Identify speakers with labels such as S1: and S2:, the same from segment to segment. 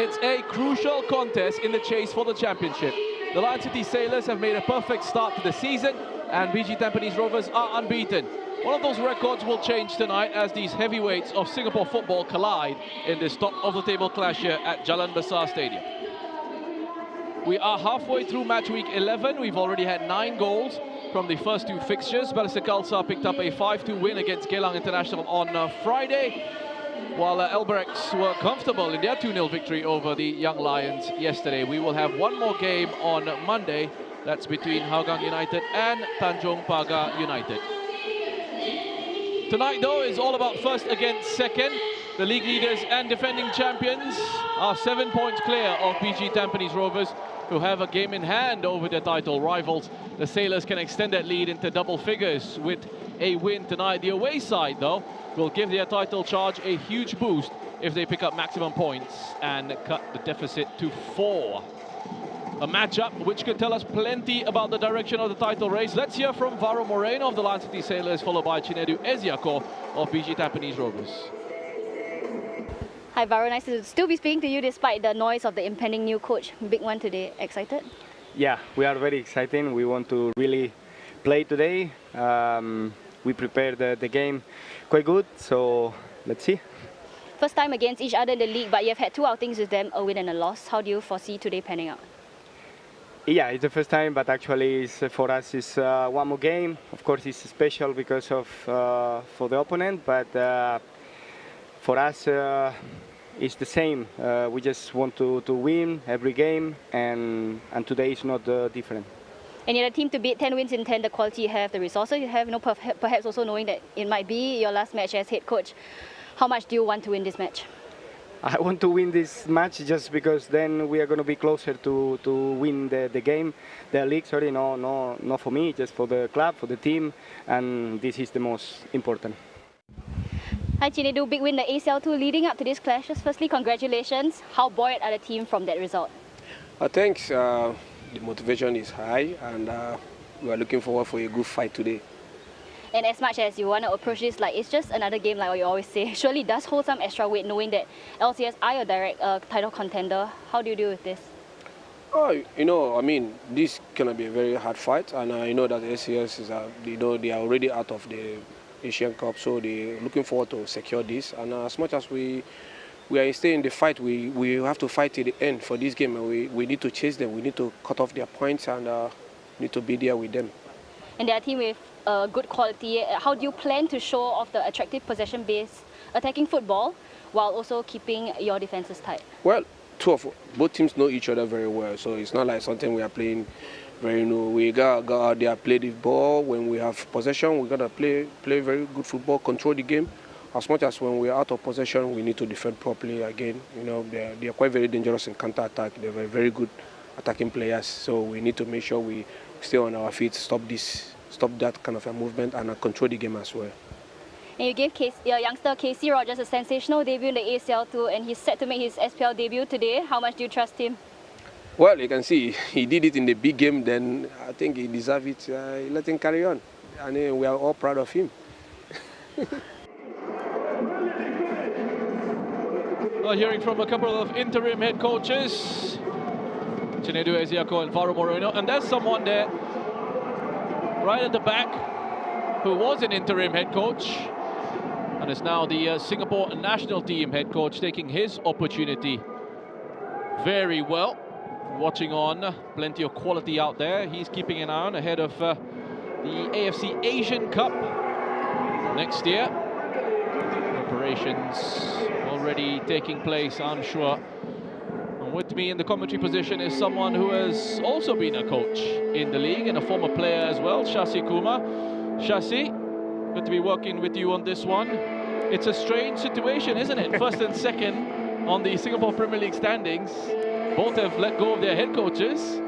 S1: It's a crucial contest in the chase for the championship. The Lion City Sailors have made a perfect start to the season, and BG Tampines Rovers are unbeaten. One of those records will change tonight as these heavyweights of Singapore football collide in this top-of-the-table clash here at Jalan Besar Stadium. We are halfway through match week 11. We've already had 9 goals from the first 2 fixtures. Balestier Khalsa picked up a 5-2 win against Geylang International on Friday, while Elberex were comfortable in their 2-0 victory over the Young Lions yesterday. We will have one more game on Monday. That's between Hougang United and Tanjong Pagar United. Tonight, though, is all about first against second. The league leaders and defending champions are 7 points clear of BG Tampines Rovers, who have a game in hand over their title rivals. The Sailors can extend that lead into double figures with a win tonight. The away side, though, will give their title charge a huge boost if they pick up maximum points and cut the deficit to 4. A matchup which could tell us plenty about the direction of the title race. Let's hear from Varo Moreno of the Lion City Sailors, followed by Chinedu Eziako of BG Tampines Rovers.
S2: Hi Varo, nice to still be speaking to you despite the noise of the impending new coach. Big one today. Excited?
S3: Yeah, we are very excited. We want to really play today. We prepared the game quite good, so let's see.
S2: First time against each other in the league, but you've had 2 outings with them, a win and a loss. How do you foresee today panning out?
S3: Yeah, it's the first time, but actually for us it's one more game. Of course it's special because of for the opponent, but for us it's the same. We just want to win every game, and today is not different.
S2: And you're a team to beat, 10 wins in 10, the quality you have, the resources you have, perhaps also knowing that it might be your last match as head coach. How much do you want to win this match?
S3: I want to win this match just because then we are going to be closer to win the game, the league. Sorry, no, not for me, just for the club, for the team, and this is the most important.
S2: Hi Chinedu, big win the ACL2 leading up to these clashes. Firstly, congratulations. How buoyed are the team from that result?
S4: Thanks. The motivation is high, and we are looking forward for a good fight today.
S2: And as much as you want to approach this like it's just another game, like what you always say, surely does hold some extra weight knowing that LCS are your direct title contender. How do you deal with this?
S4: Oh, you know, I mean, this can be a very hard fight, and I know that the LCS is, they are already out of the Asian Cup, so they're looking forward to secure this. And as much as we are staying in the fight, we have to fight till the end for this game, and we need to chase them. We need to cut off their points and need to be there with them.
S2: And they're a team with good quality. How do you plan to show off the attractive possession-based attacking football while also keeping your defenses tight?
S4: Well, both teams know each other very well, so it's not like something we are playing very new. We got out there, play the ball. When we have possession, we gotta play very good football, control the game. As much as when we are out of possession, we need to defend properly again. You know, they are quite very dangerous in counter-attack. They're very good attacking players, so we need to make sure we stay on our feet, stop that kind of a movement, and control the game as well.
S2: And you gave your youngster Casey Rogers a sensational debut in the ACL2, and he's set to make his SPL debut today. How much do you trust him?
S4: Well, you can see he did it in the big game, then I think he deserves it. Let him carry on. And we are all proud of him.
S1: Well, hearing from a couple of interim head coaches, Chinedu Eziako and Varo Moreno, and there's someone there right at the back who was an interim head coach and is now the Singapore national team head coach, taking his opportunity very well. Watching on, plenty of quality out there. He's keeping an eye on ahead of the AFC Asian Cup next year. Preparations already taking place, I'm sure. And with me in the commentary position is someone who has also been a coach in the league and a former player as well, Shasi Kumar. Shasi, good to be working with you on this one. It's a strange situation, isn't it? First and second on the Singapore Premier League standings. Both have let go of their head coaches.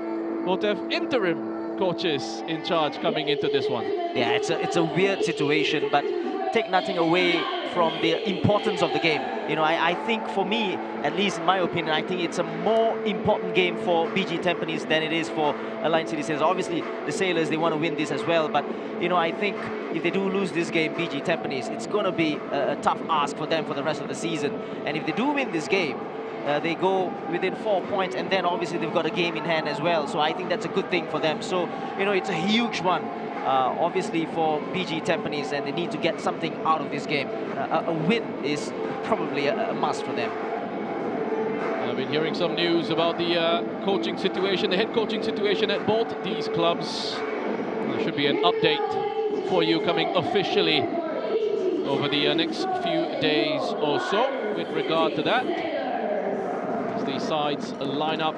S1: Both have interim coaches in charge coming into this one.
S5: Yeah, it's a weird situation, but take nothing away from the importance of the game. You know, I think for me, at least in my opinion, I think it's a more important game for BG Tampines than it is for Lion City Sailors. Obviously, the Sailors, they want to win this as well, but you know, I think if they do lose this game, BG Tampines, it's going to be a tough ask for them for the rest of the season. And if they do win this game, They go within 4 points, and then obviously they've got a game in hand as well. So I think that's a good thing for them. So, you know, it's a huge one, obviously, for BG Tampines, and they need to get something out of this game. A win is probably a must for them.
S1: I've been hearing some news about the coaching situation, the head coaching situation at both these clubs. There should be an update for you coming officially over the next few days or so with regard to that. As the sides line up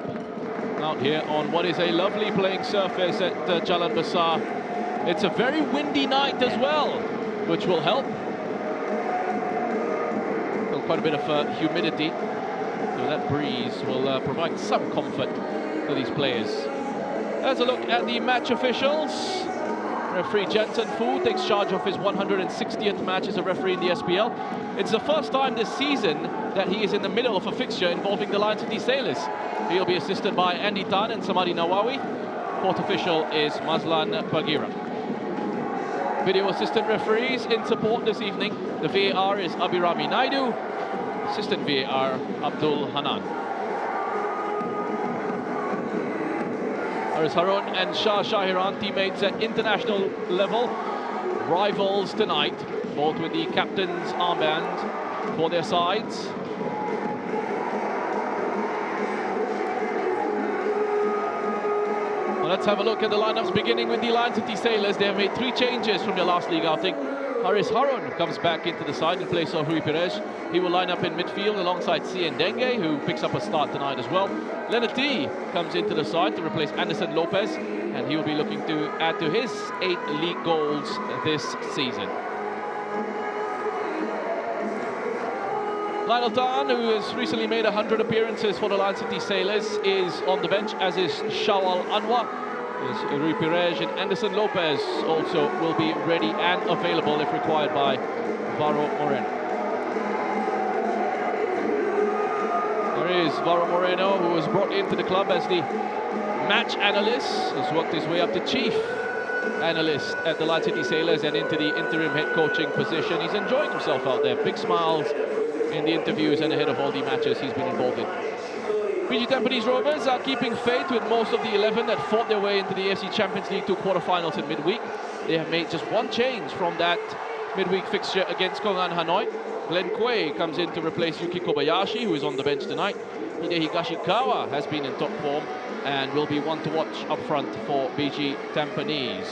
S1: out here on what is a lovely playing surface at Jalan Besar. It's a very windy night as well, which will help. Well, quite a bit of humidity. So that breeze will provide some comfort for these players. Let's a look at the match officials. Referee Jensen Fu takes charge of his 160th match as a referee in the SPL. It's the first time this season that he is in the middle of a fixture involving the Lion City Sailors. He'll be assisted by Andy Tan and Samadi Nawawi. Fourth official is Mazlan Bagira. Video assistant referees in support this evening. The VAR is Abhirami Naidu. Assistant VAR, Abdul Hanan. Haris Harun and Shah Shahiran, teammates at international level. Rivals tonight, both with the captain's armband for their sides. Well, let's have a look at the lineups, beginning with the Lion City Sailors. They have made 3 changes from their last league outing. Haris Harun comes back into the side in place of Rui Perez. He will line up in midfield alongside Sien Denge, who picks up a start tonight as well. Leonard T comes into the side to replace Anderson Lopez, and he will be looking to add to his 8 league goals this season. Lionel Tan, who has recently made 100 appearances for the Lion City Sailors, is on the bench, as is Shawal Anwar. Rui Perez and Anderson Lopez also will be ready and available if required by Varo Moreno. There is Varo Moreno, who was brought into the club as the match analyst. He's worked his way up to chief analyst at the Lion City Sailors and into the interim head coaching position. He's enjoying himself out there. Big smiles in the interviews and ahead of all the matches he's been involved in. BG Tampines Rovers are keeping faith with most of the 11 that fought their way into the AFC Champions League 2 quarterfinals in midweek. They have made just one change from that midweek fixture against Kongan Hanoi. Glenn Quay comes in to replace Yuki Kobayashi, who is on the bench tonight. Hide Higashikawa has been in top form and will be one to watch up front for BG Tampines.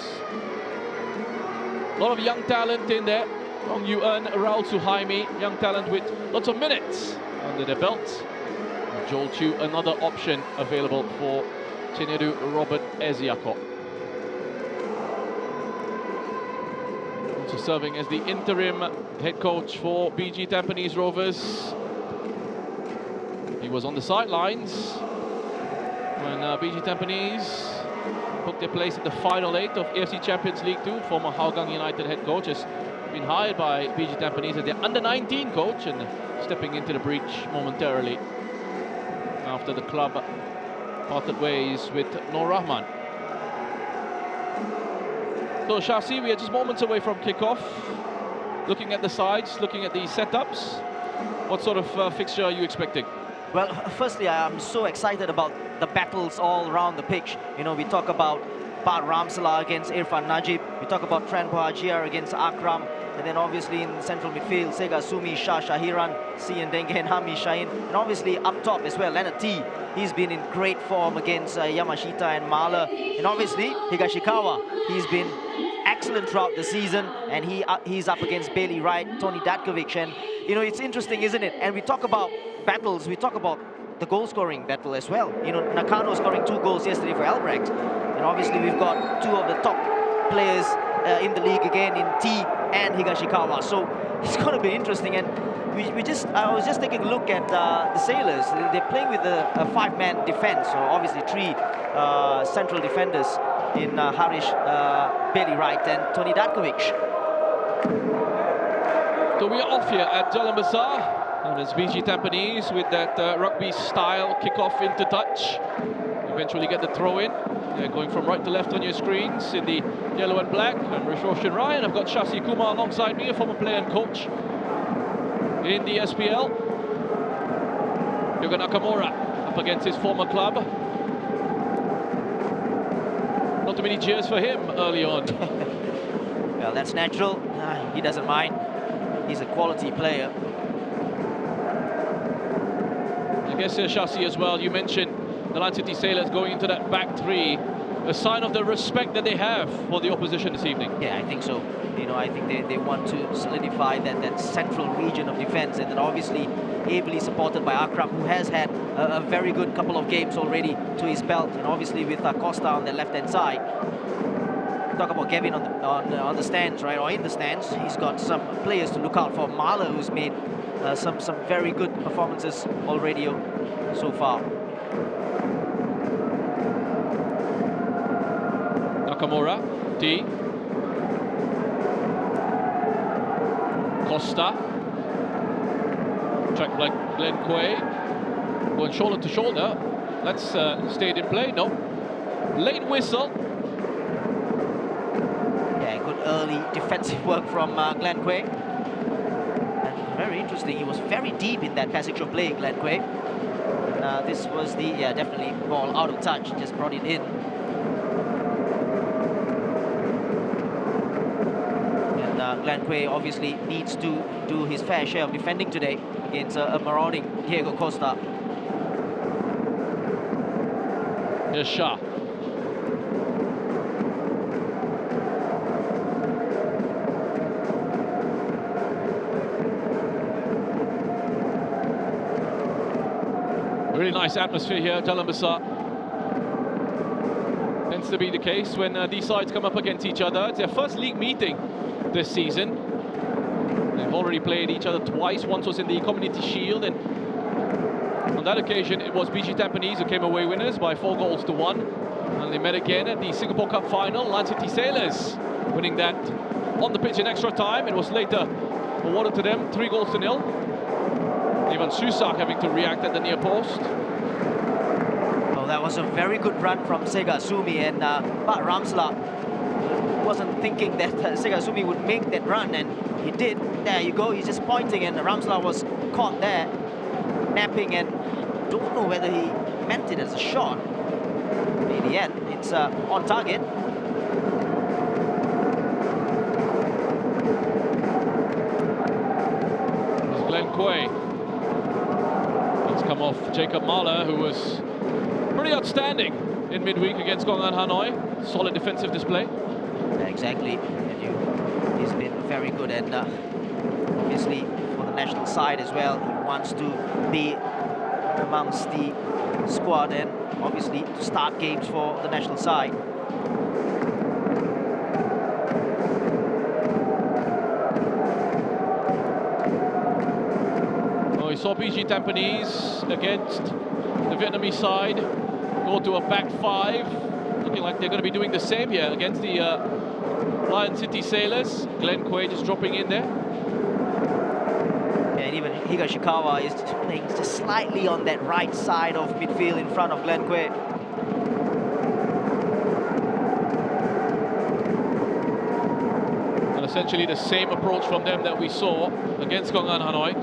S1: A lot of young talent in there. Ong Yuan, Raul Suhaimi, young talent with lots of minutes under their belts. Joel Chu, another option available for Chinedu Robert Eziako. Also serving as the interim head coach for BG Tampines Rovers. He was on the sidelines when BG Tampines booked their place at the final 8 of AFC Champions League 2. Former Hougang United head coach has been hired by BG Tampines as their under-19 coach and stepping into the breach momentarily after the club parted ways with Noor Rahman. So Shafi, we are just moments away from kickoff. Looking at the sides, looking at the setups, what sort of fixture are you expecting?
S5: Well, firstly, I'm so excited about the battles all around the pitch. You know, we talk about Pat Ramsala against Irfan Najib. We talk about Tran Bohajiar against Akram. And then obviously in central midfield, Sega Sumi, Shah Shahiran, Sien Denge and Hami Shahin. And obviously up top as well, Leonard T. He's been in great form against Yamashita and Mahler. And obviously Higashikawa, he's been excellent throughout the season. And he's up against Bailey Wright, Tony Datkovic. And, you know, it's interesting, isn't it? And we talk about battles, we talk about the goal-scoring battle as well. You know, Nakano scoring 2 goals yesterday for Albrecht. And obviously we've got 2 of the top players in the league again in T and Higashikawa. So it's going to be interesting. And I was just taking a look at the Sailors. They're playing with a 5-man defense. So obviously 3 central defenders in Harish, Bailey Wright and Tony Datkovic.
S1: So we are off here at Jalan Besar. And it's BG Tampines with that rugby-style kickoff into touch. Eventually get the throw in. They're going from right to left on your screens in the yellow and black. I'm Rishoshin Ryan. I've got Shasi Kumar alongside me, a former player and coach in the SPL. Yuga Nakamura up against his former club. Not too many cheers for him early on.
S5: Well, that's natural. He doesn't mind. He's a quality player.
S1: I guess Shasi as well, you mentioned the Lion City Sailors going into that back three, a sign of the respect that they have for the opposition this evening.
S5: Yeah, I think so. You know, I think they want to solidify that central region of defense, and then obviously ably supported by Akram, who has had a very good couple of games already to his belt, and obviously with Costa on the left-hand side. Talk about Gavin on the stands, right, or in the stands. He's got some players to look out for. Marla, who's made some very good performances already so far.
S1: Nakamura, D. Costa. Tracked by Glenn Quay. Going shoulder to shoulder. That's stayed in play, no. Late whistle.
S5: Yeah, good early defensive work from Glenn Quay. And very interesting, he was very deep in that passage of play, Glenn Quay. And, this was the, definitely ball out of touch, just brought it in. And Glenn Quay obviously needs to do his fair share of defending today against a marauding Diego Costa.
S1: Here's Shah. Really nice atmosphere here at Jalan Besar. Tends to be the case when these sides come up against each other. It's their first league meeting this season. They've already played each other twice. Once was in the Community Shield, and on that occasion it was BG Tampines who came away winners by 4-1. And they met again at the Singapore Cup final. Lion City Sailors winning that on the pitch in extra time. It was later awarded to them 3-0. Ivan Susak having to react at the near post.
S5: Well, that was a very good run from Sega Sumi, and Pat Ramsla wasn't thinking that Sega Sumi would make that run, and he did. There you go, he's just pointing, and Ramsla was caught there, napping, and don't know whether he meant it as a shot. In the end, it's on target.
S1: It was Glenn Quay. Come off Jacob Mahler, who was pretty outstanding in midweek against Gongan Hanoi. Solid defensive display.
S5: Yeah, exactly. And he's been very good, and obviously for the national side as well, he wants to be amongst the squad and obviously to start games for the national side.
S1: We saw BG Tampines against the Vietnamese side go to a back five, looking like they're going to be doing the same here against the Lion City Sailors. Glenn Quay just dropping in there.
S5: And even Higashikawa is playing just slightly on that right side of midfield in front of Glenn Quay.
S1: And essentially the same approach from them that we saw against Gongan Hanoi.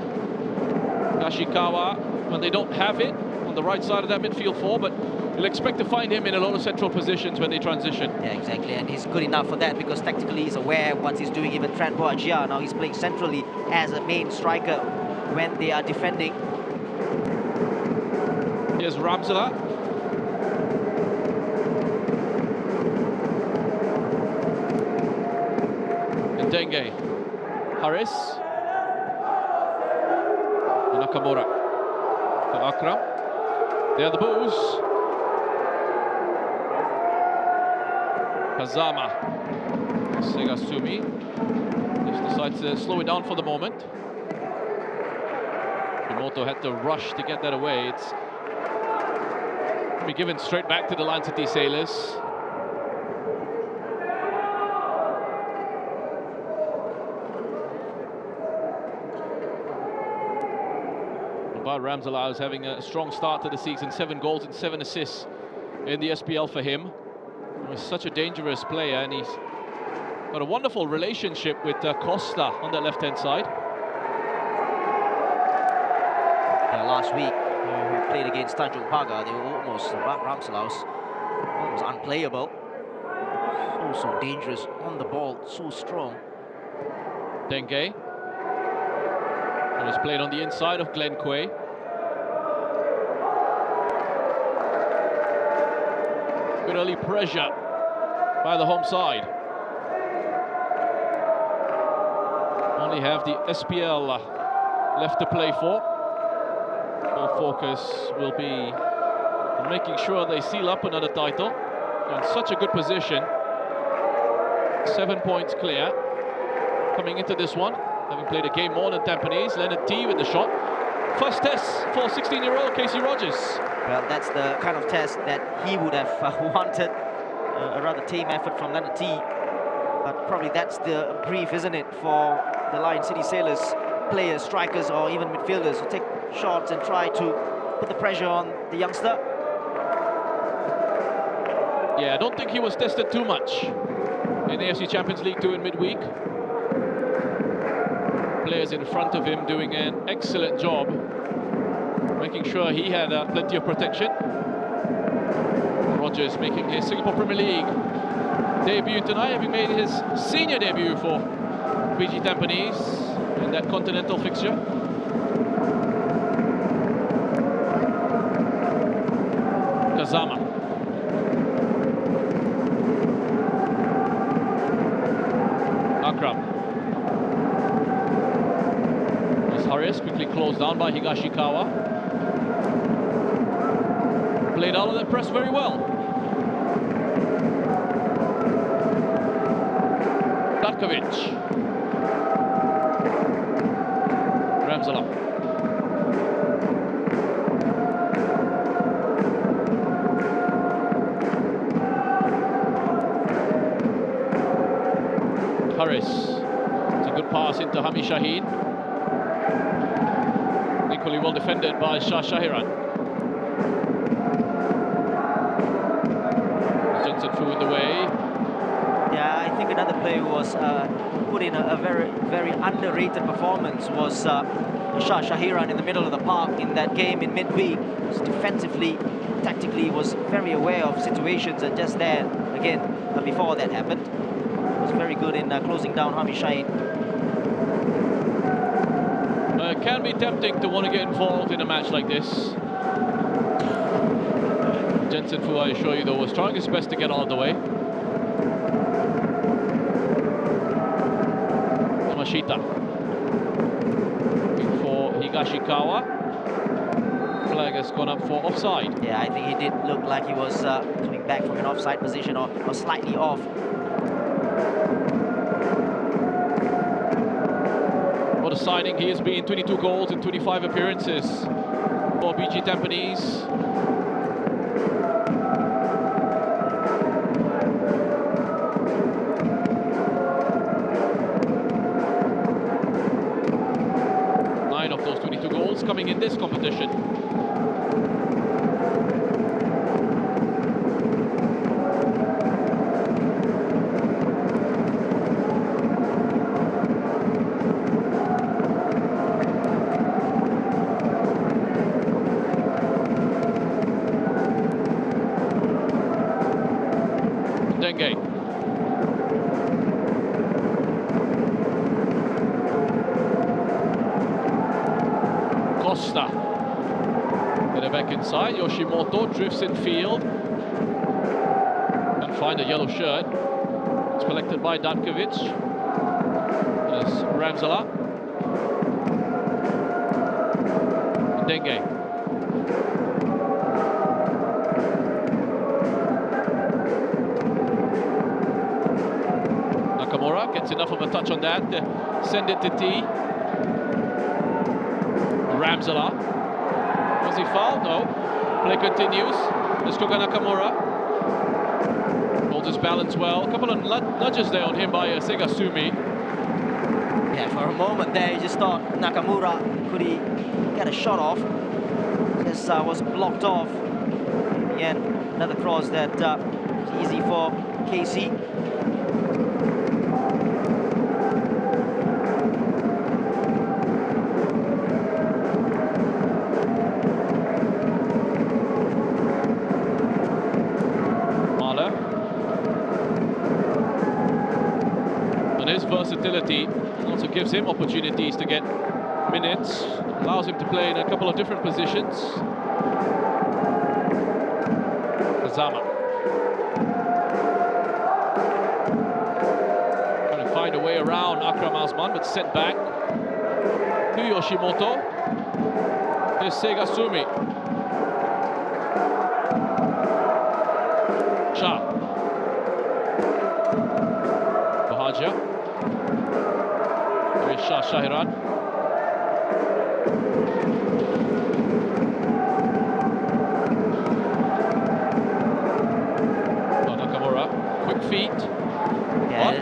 S1: Higashikawa, when they don't have it on the right side of that midfield four, but you'll expect to find him in a lot of central positions when they transition.
S5: Yeah, exactly, and he's good enough for that because tactically he's aware what he's doing. Even Tran Boajia, now he's playing centrally as a main striker when they are defending.
S1: Here's Ramzala. And Denge. Harris. Nakamura to Akram. There are the boos. Kazama. Segasumi just decides to slow it down for the moment. Kimoto had to rush to get that away. It's be given straight back to the Lion City Sailors. Ramzala is having a strong start to the season, 7 goals and 7 assists in the SPL for him. He's such a dangerous player, and he's got a wonderful relationship with Costa on the left-hand side.
S5: Yeah, last week, who played against Tanjung Pagar, they were almost, Ramselaus, almost unplayable. So dangerous on the ball, so strong.
S1: Dengue. And it's played on the inside of Glenn Quay. Good early pressure by the home side. Only have the SPL left to play for. Their focus will be on making sure they seal up another title. In such a good position. 7 points clear. Coming into this one, having played a game more than Tampines. Leonard T with the shot. First test for 16-year-old Casey Rogers.
S5: Well, that's the kind of test that he would have wanted. A rather tame effort from Leonard T. But probably that's the brief, isn't it, for the Lion City Sailors players, strikers, or even midfielders who take shots and try to put the pressure on the youngster.
S1: Yeah, I don't think he was tested too much in AFC Champions League 2 in midweek. Players in front of him doing an excellent job, making sure he had plenty of protection. Rogers making his Singapore Premier League debut tonight, having made his senior debut for BG Tampines in that continental fixture. Kazama. Akram. As Harris quickly closed down by Higashikawa. Played out of that press very well. Datkovic. Ramsala. Harris. It's a good pass into Hami Shaheen. Equally well defended by Shah Shahiran. Jensen Fu in the way.
S5: Yeah, I think another player who was put in a very underrated performance was Shah Shahiran in the middle of the park in that game in midweek. Defensively, tactically, was very aware of situations, and just there, again, before that happened, was very good in closing down Hami Shaheen.
S1: It can be tempting to want to get involved in a match like this. Jensen Fu, I assure you, though, was trying his best to get out of the way. Yamashita. Looking for Higashikawa. Flag has gone up for offside.
S5: Yeah, I think he did look like he was coming back from an offside position or slightly off.
S1: What a signing he has been. 22 goals in 25 appearances for BG Tampines. Coming in this competition. Dengue. Costa. Get it back inside. Yoshimoto drifts in field and find a yellow shirt. It's collected by Datkovic. There's Ramsala. Dengue. Nakamura gets enough of a touch on that to send it to T. Ramsala. Was he fouled? No. Play continues. Let's go Nakamura. Holds his balance well. A couple of nudges there on him by Segasumi.
S5: Yeah, for a moment there, you just thought Nakamura, could he get a shot off? Just was blocked off. In the end, another cross that was easy for KC.
S1: gives him opportunities to get minutes, allows him to play in a couple of different positions. Kazama. Trying to find a way around Akram Asman, but sent back to Yoshimoto. Here's Segasumi. Shah. Bahaja. There is Shah Shahiran. Oh, Nakamura. Quick feet.
S5: Yeah,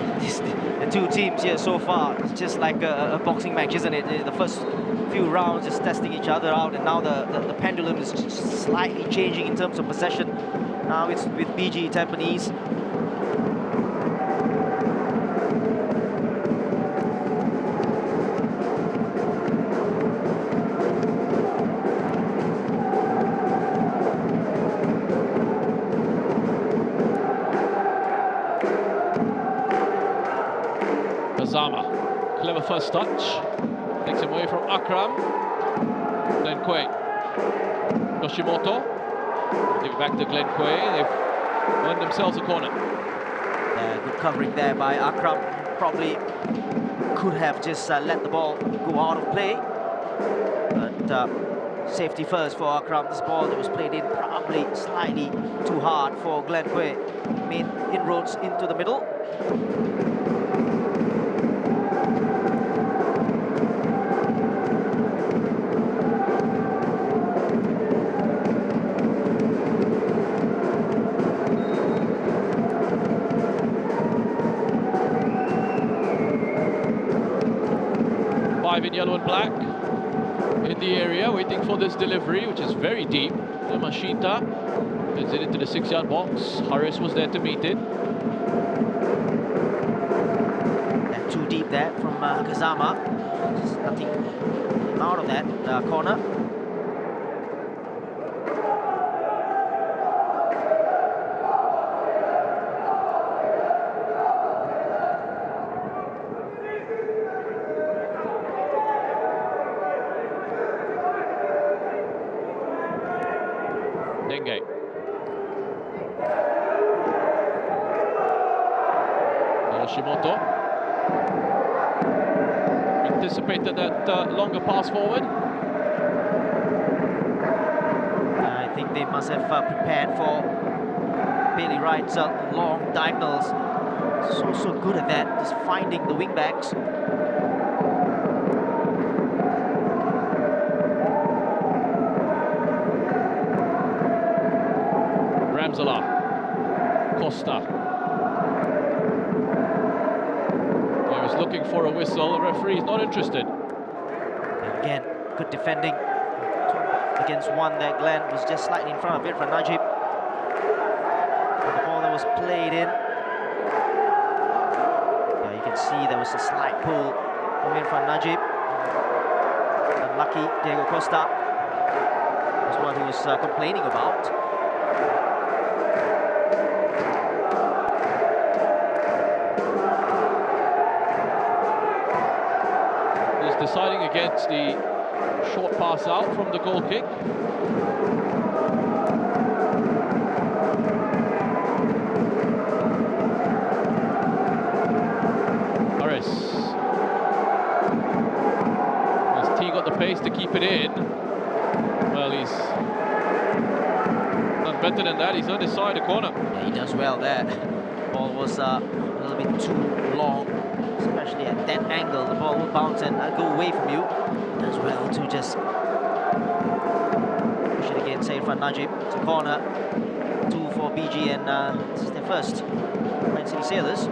S5: the two teams here so far, it's just like a boxing match, isn't it? The first few rounds just testing each other out, and now the pendulum is just slightly changing in terms of possession. Now it's with BG Tampines.
S1: Kazama, clever first touch, takes him away from Akram. Glenn Quay, Yoshimoto, give it back to Glenn Quay. They've earned themselves a corner.
S5: Good covering there by Akram. Probably could have just let the ball go out of play, but safety first for Akram. This ball that was played in probably slightly too hard for Glenn Quay. Made inroads into the middle.
S1: 5 in yellow and black in the area, waiting for this delivery, which is very deep. Yamashita sends it into the 6-yard box. Harris was there to meet it.
S5: Too deep there from Kazama. Just nothing out of that corner.
S1: Denge. Yoshimoto anticipated that longer pass forward.
S5: I think they must have prepared for Bailey Wright's long diagonals. So good at that, just finding the wing backs.
S1: Ramsala, Costa. He was looking for a whistle. The referee is not interested.
S5: And again, good defending against one that Glenn was just slightly in front of it for Najib. And the ball that was played in. Yeah, you can see there was a slight pull coming from Najib. Unlucky, Diego Costa was what he was complaining about.
S1: Deciding against the short pass out from the goal kick. Harris. Has T got the pace to keep it in? Well, he's done better than that. He's on his side, a corner.
S5: Yeah, he does well there. Ball was a little bit too long. Especially at that angle, the ball will bounce and go away from you. Does well to just push it again, say from Najib to corner. 2 for BG, and this is their first Man City Sailors.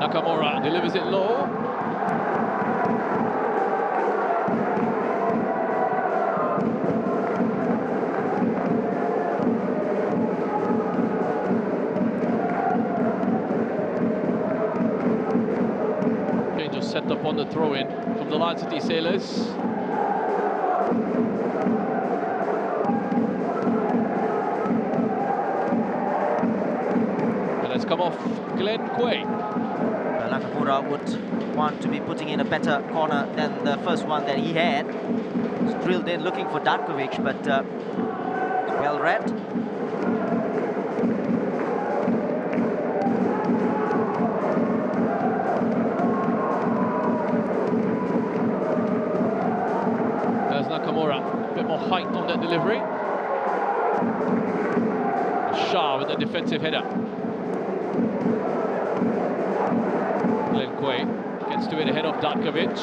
S1: Nakamura delivers it low. set up on the throw-in from the Lion City Sailors. And it's come off Glenn Quay.
S5: Nakamura would want to be putting in a better corner than the first one that he had. He's drilled in looking for Darkovic, but well read.
S1: There's Nakamura, a bit more height on that delivery. Shah with the defensive header. Glenn Quay gets to it ahead of Darkovic.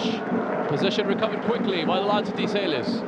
S1: Possession recovered quickly by the Lion City Sailors.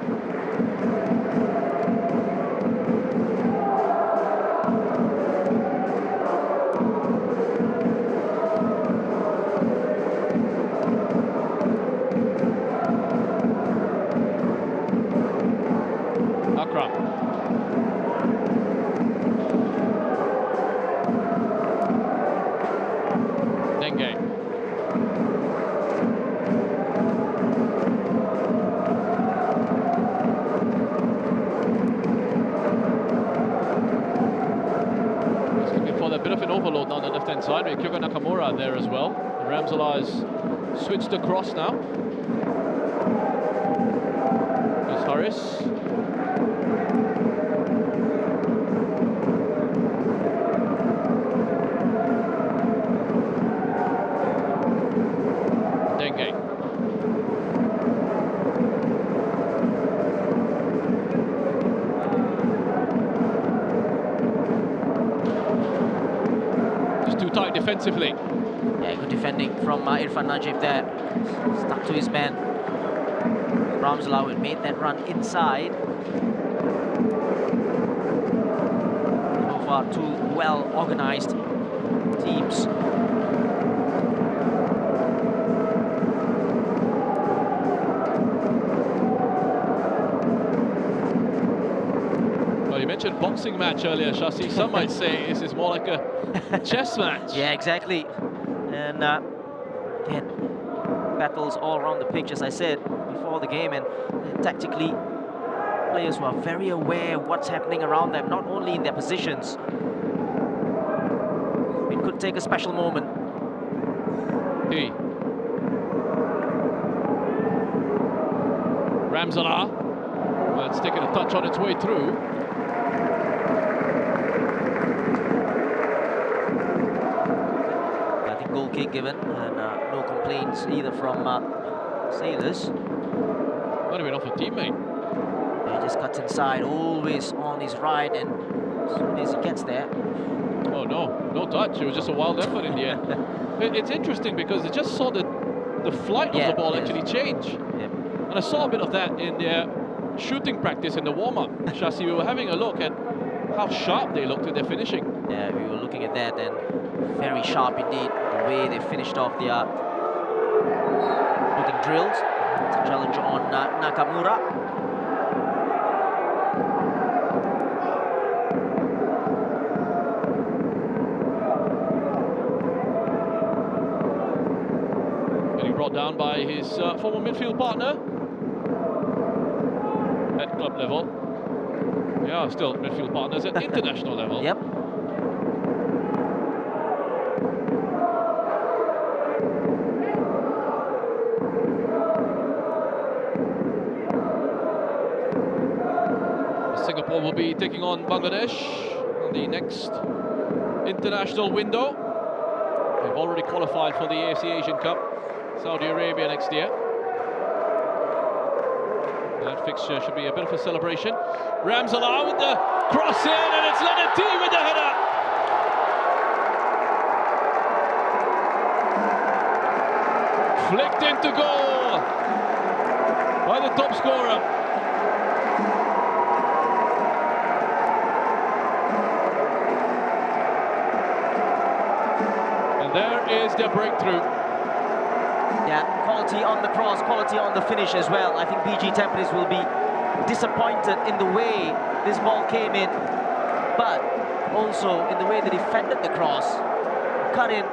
S1: Side with Kyogo Nakamura there as well. Ramsala's switched across now. There's Harris. Dengue. Tight defensively.
S5: Yeah, good defending from Irfan Najib there. Stuck to his man. Ramsala will make that run inside. So far, two well-organized teams.
S1: Well, you mentioned boxing match earlier, Shasi. Some might say this is more like a chess match.
S5: Yeah, exactly. And again, battles all around the pitch, as I said before the game, and tactically, players who are very aware of what's happening around them, not only in their positions. It could take a special moment.
S1: Ramsala. Well, it's taken a touch on its way through.
S5: Goal kick given, and no complaints either from Sailors.
S1: Might have been off a teammate.
S5: He just cuts inside, always on his right, and as soon as he gets there...
S1: Oh no touch, it was just a wild effort in the end. It's interesting because it just saw the flight of the ball actually change.
S5: Yep.
S1: And I saw a bit of that in their shooting practice in the warm-up. Shasi, we were having a look at how sharp they looked in their finishing.
S5: Yeah, we were looking at that, and very sharp indeed, the way they finished off the shooting drills. It's a challenge on Nakamura.
S1: Getting brought down by his former midfield partner at club level. Yeah, still midfield partners at international level.
S5: Yep.
S1: Singapore will be taking on Bangladesh in the next international window. They've already qualified for the AFC Asian Cup, Saudi Arabia next year. That fixture should be a bit of a celebration. Ramsala with the cross in, and it's Leonard T with the header. Flicked into goal by the top scorer. There is the breakthrough.
S5: Yeah, quality on the cross, quality on the finish as well. I think BG Tampines will be disappointed in the way this ball came in, but also in the way they defended the cross. Cut in.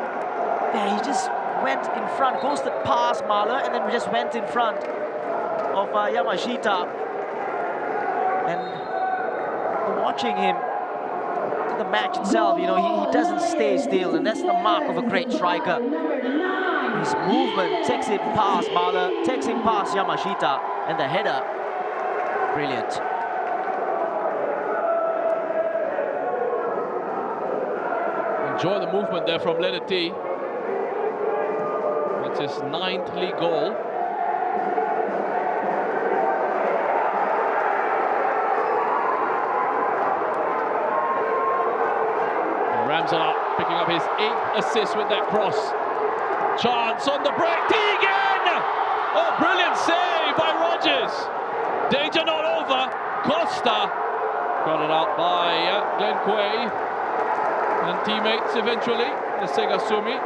S5: There, he just went in front, ghosted past Mahler, and then just went in front of Yamashita. And watching him, the match itself, you know, he doesn't stay still, and that's the mark of a great striker. His movement takes him past Mahler, takes him past Yamashita, and the header, brilliant.
S1: Enjoy the movement there from Leonard T. That's his 9th league goal. And Ramsala picking up his 8th assist with that cross. Chance on the break. T again! Oh, brilliant save by Rogers. Danger not over. Costa crowded out by Glenn Quay. And teammates eventually, the Segasumi,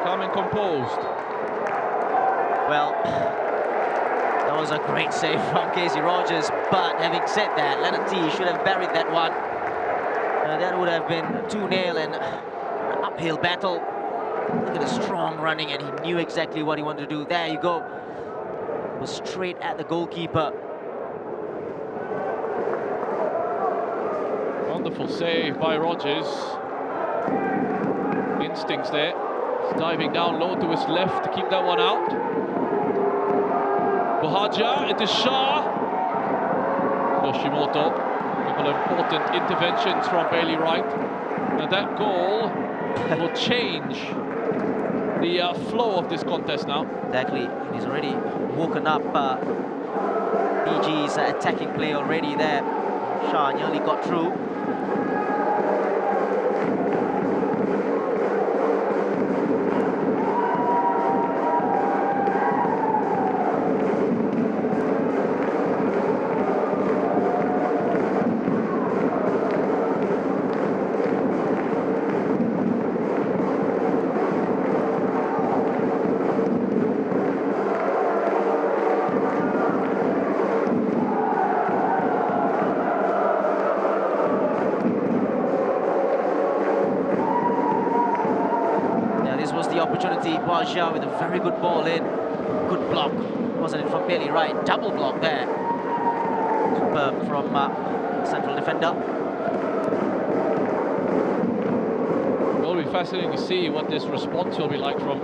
S1: calm and composed.
S5: Well, that was a great save from Casey Rogers, but having said that, Leonard T should have buried that one. That would have been 2-0 and an uphill battle. Look at the strong running, and he knew exactly what he wanted to do. There you go. It was straight at the goalkeeper.
S1: Wonderful save by Rogers. Instincts there. He's diving down low to his left to keep that one out. Bohaja into Shah. Yoshimoto. A couple of important interventions from Bailey Wright. And that goal will change the flow of this contest now.
S5: Exactly. He's already woken up BG's attacking play already there. Shah nearly got through. Bohaja with a very good ball in. Good block. Wasn't it from Bailey Wright? Double block there. Superb from central defender.
S1: Will be fascinating to see what this response will be like from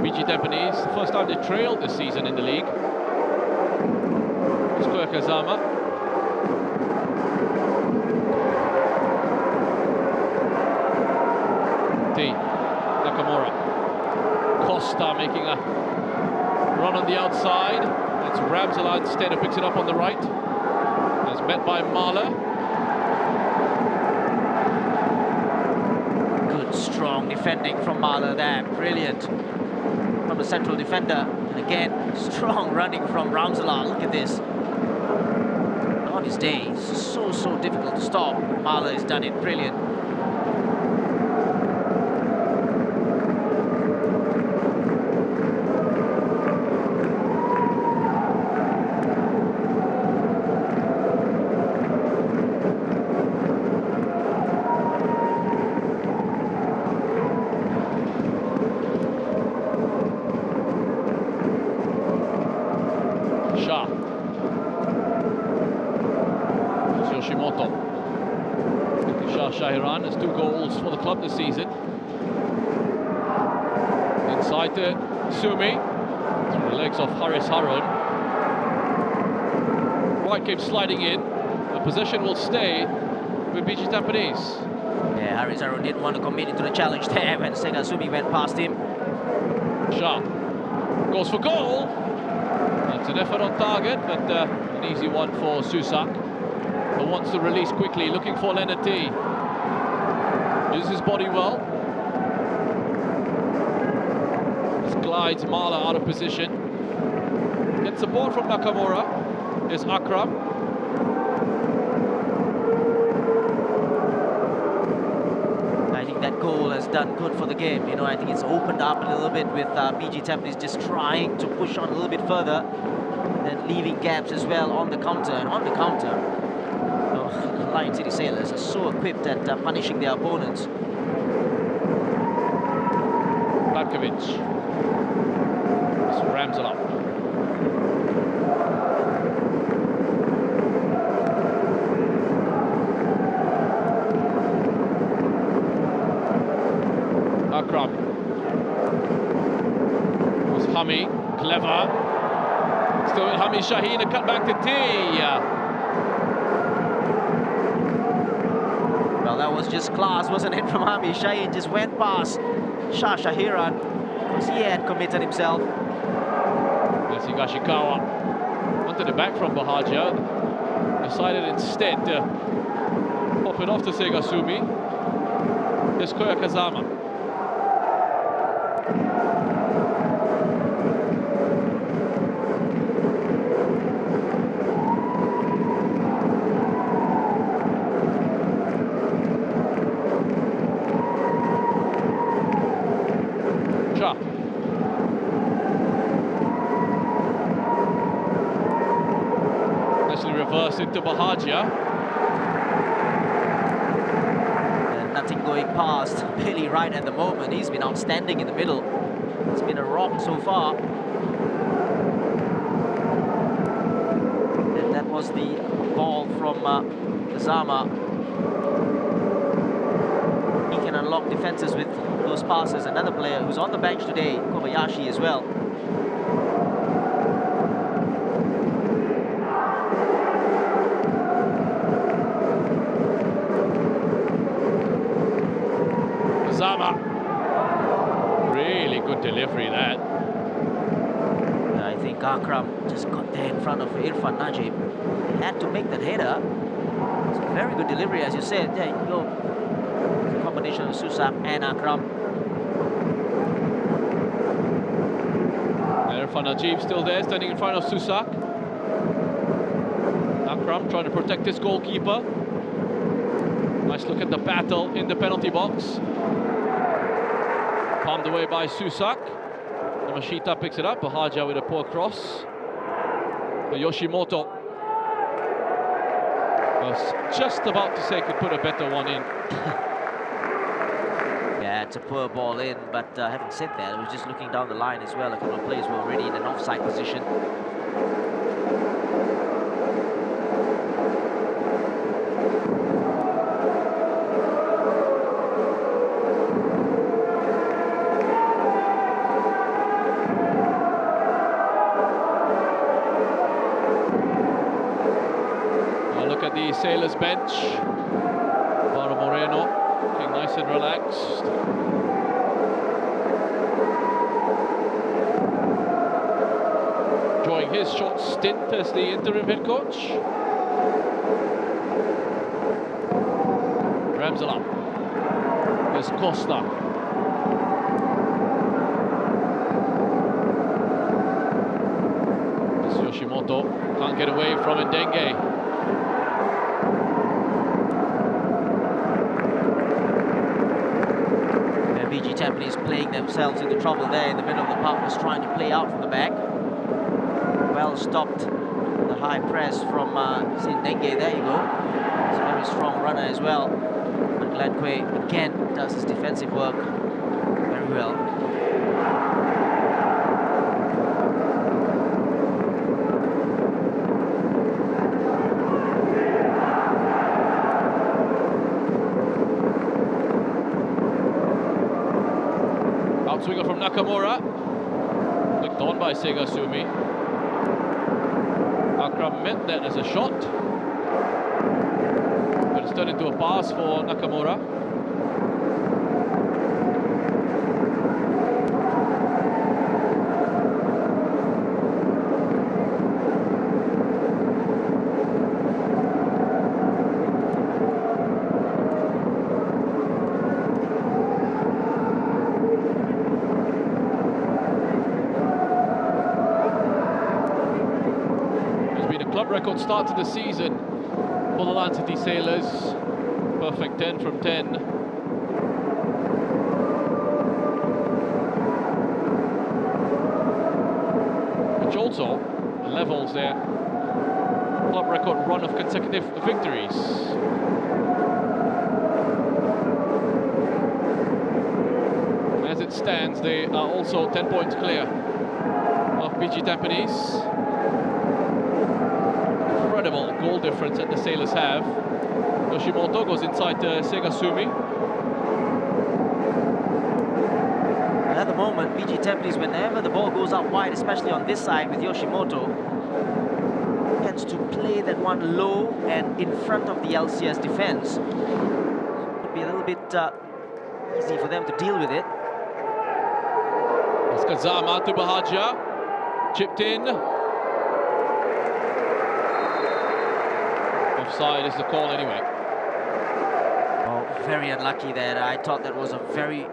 S1: BG Tampines. The first time they trailed this season in the league. Square Kazama. T. Nakamura. Costa making a run on the outside. It's Ramsala instead who picks it up on the right. As met by Mahler.
S5: Good, strong defending from Mahler there. Brilliant from the central defender. And again, strong running from Ramsala. Look at this. On his day, it's so difficult to stop. Mahler has done it. Brilliant.
S1: Shahiran has 2 goals for the club this season. Inside to Sumi, through the legs of Haris Harun. Wright came sliding in. The possession will stay with BG Tampines.
S5: Yeah, Haris Harun didn't want to commit into the challenge there when Segasumi went past him.
S1: Shah goes for goal. It's an effort on target, but an easy one for Susak, who wants to release quickly, looking for Leonard T. Uses his body well. Just glides Mahler out of position. Gets support from Nakamura. Is Akram.
S5: I think that goal has done good for the game. You know, I think it's opened up a little bit with BG Tampines just trying to push on a little bit further, then leaving gaps as well on the counter. And on the counter, Lion City Sailors are so equipped at punishing their opponents.
S1: Barkovic. Hami, clever. Still with Hami Shaheen, a cut back to T.
S5: Well, that was just class, wasn't it, from Hami Shaheen? Just went past Shah Shahiran because he had committed himself.
S1: There's Higashikawa. Wanted it back from Bahagia. Decided instead to pop it off to Segasumi. There's Koya Kazama. Cha. Actually reverse into Bahagia.
S5: Nothing going past Billy right at the moment. He's been outstanding in the middle. It's been a rock so far. And that was the ball from Kazama. He can unlock defenses with those passes. Another player who's on the bench today, Kobayashi as well.
S1: Really good delivery that.
S5: I think Akram just got there in front of Irfan Najib. He had to make that header. It's a very good delivery, as you said. There you go. It's a combination of Susak and Akram.
S1: Irfan Najib still there, standing in front of Susak. Akram trying to protect his goalkeeper. Nice look at the battle in the penalty box. Palmed away by Susak. Yamashita picks it up. Bahagia with a poor cross. Yoshimoto was just about to say could put a better one in.
S5: Yeah, it's a poor ball in, but having said that, I was just looking down the line as well. A couple of players were already in an offside position.
S1: Look at the Sailors bench. Mauro Moreno looking nice and relaxed. Enjoying his short stint as the interim head coach. Ramsala. There's Costa. This Yoshimoto can't get away from Ndenge.
S5: BG Tampines playing themselves into trouble there in the middle of the park, was trying to play out from the back. Well stopped the high press from Ndenge. There you go. He's a very strong runner as well. But Gladque again does his defensive work very well.
S1: Outswinger from Nakamura. Licked on by Segasumi. Akram meant that as a shot. But it's turned into a pass for Nakamura. Record start to the season for the Land City Sailors. Perfect 10 from 10. Which also levels their club record run of consecutive victories. As it stands, they are also 10 points clear of BG Tampines. Incredible goal difference that the Sailors have. Yoshimoto goes inside to Segasumi.
S5: the moment, BG Tampines, whenever the ball goes out wide, especially on this side with Yoshimoto, tends to play that one low and in front of the LCS defense. Could be a little bit easy for them to deal with it.
S1: It's Kazama to Bahagia. Chipped in. Offside is the call anyway.
S5: Oh, very unlucky there. I thought that was a very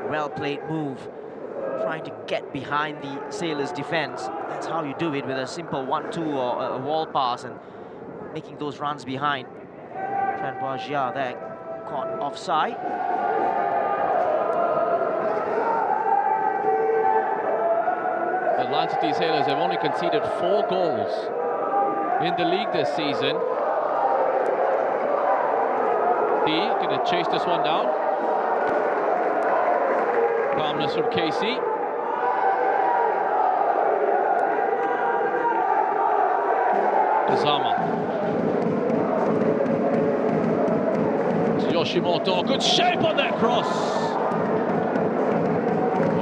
S5: well-played move. Trying to get behind the Sailors' defense. That's how you do it, with a simple 1-2 or a wall pass and making those runs behind. Trent Bahagia there caught offside.
S1: The Lion City Sailors have only conceded 4 goals in the league this season. Gonna chase this one down. Calmness from KC. Kazama. It's Yoshimoto. Good shape on that cross.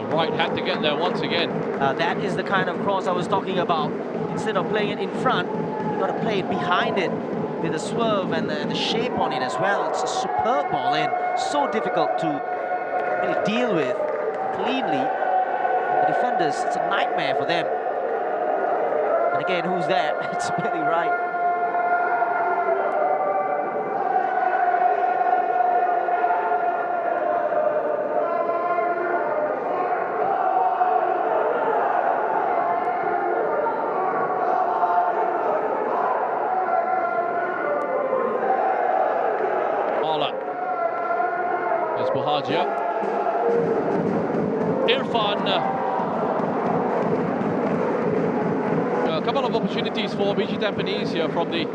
S1: The right had to get there once again.
S5: That is the kind of cross I was talking about. Instead of playing it in front, you got to play it behind it with the swerve and the shape on it as well. It's a superb ball in. So difficult to really deal with cleanly. The defenders, it's a nightmare for them. And again, who's there? It's Billy Wright.
S1: There's Bahagia. Irfan. A couple of opportunities for BG Tampines here from the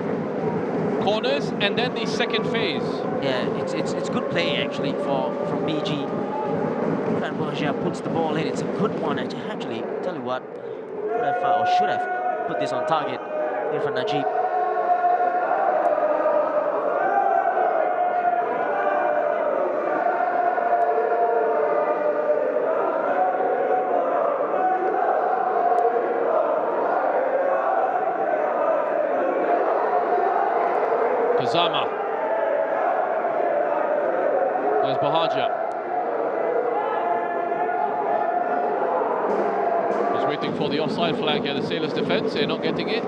S1: corners and then the second phase.
S5: Yeah, it's good play actually from BG. Irfan Bahagia puts the ball in. It's a good one. Actually, tell you what, could have or should have put this on target. Irfan Najib.
S1: Kazama. There's Bahagia. He's waiting for the offside flag here, the Sailors' defence. They're not getting it.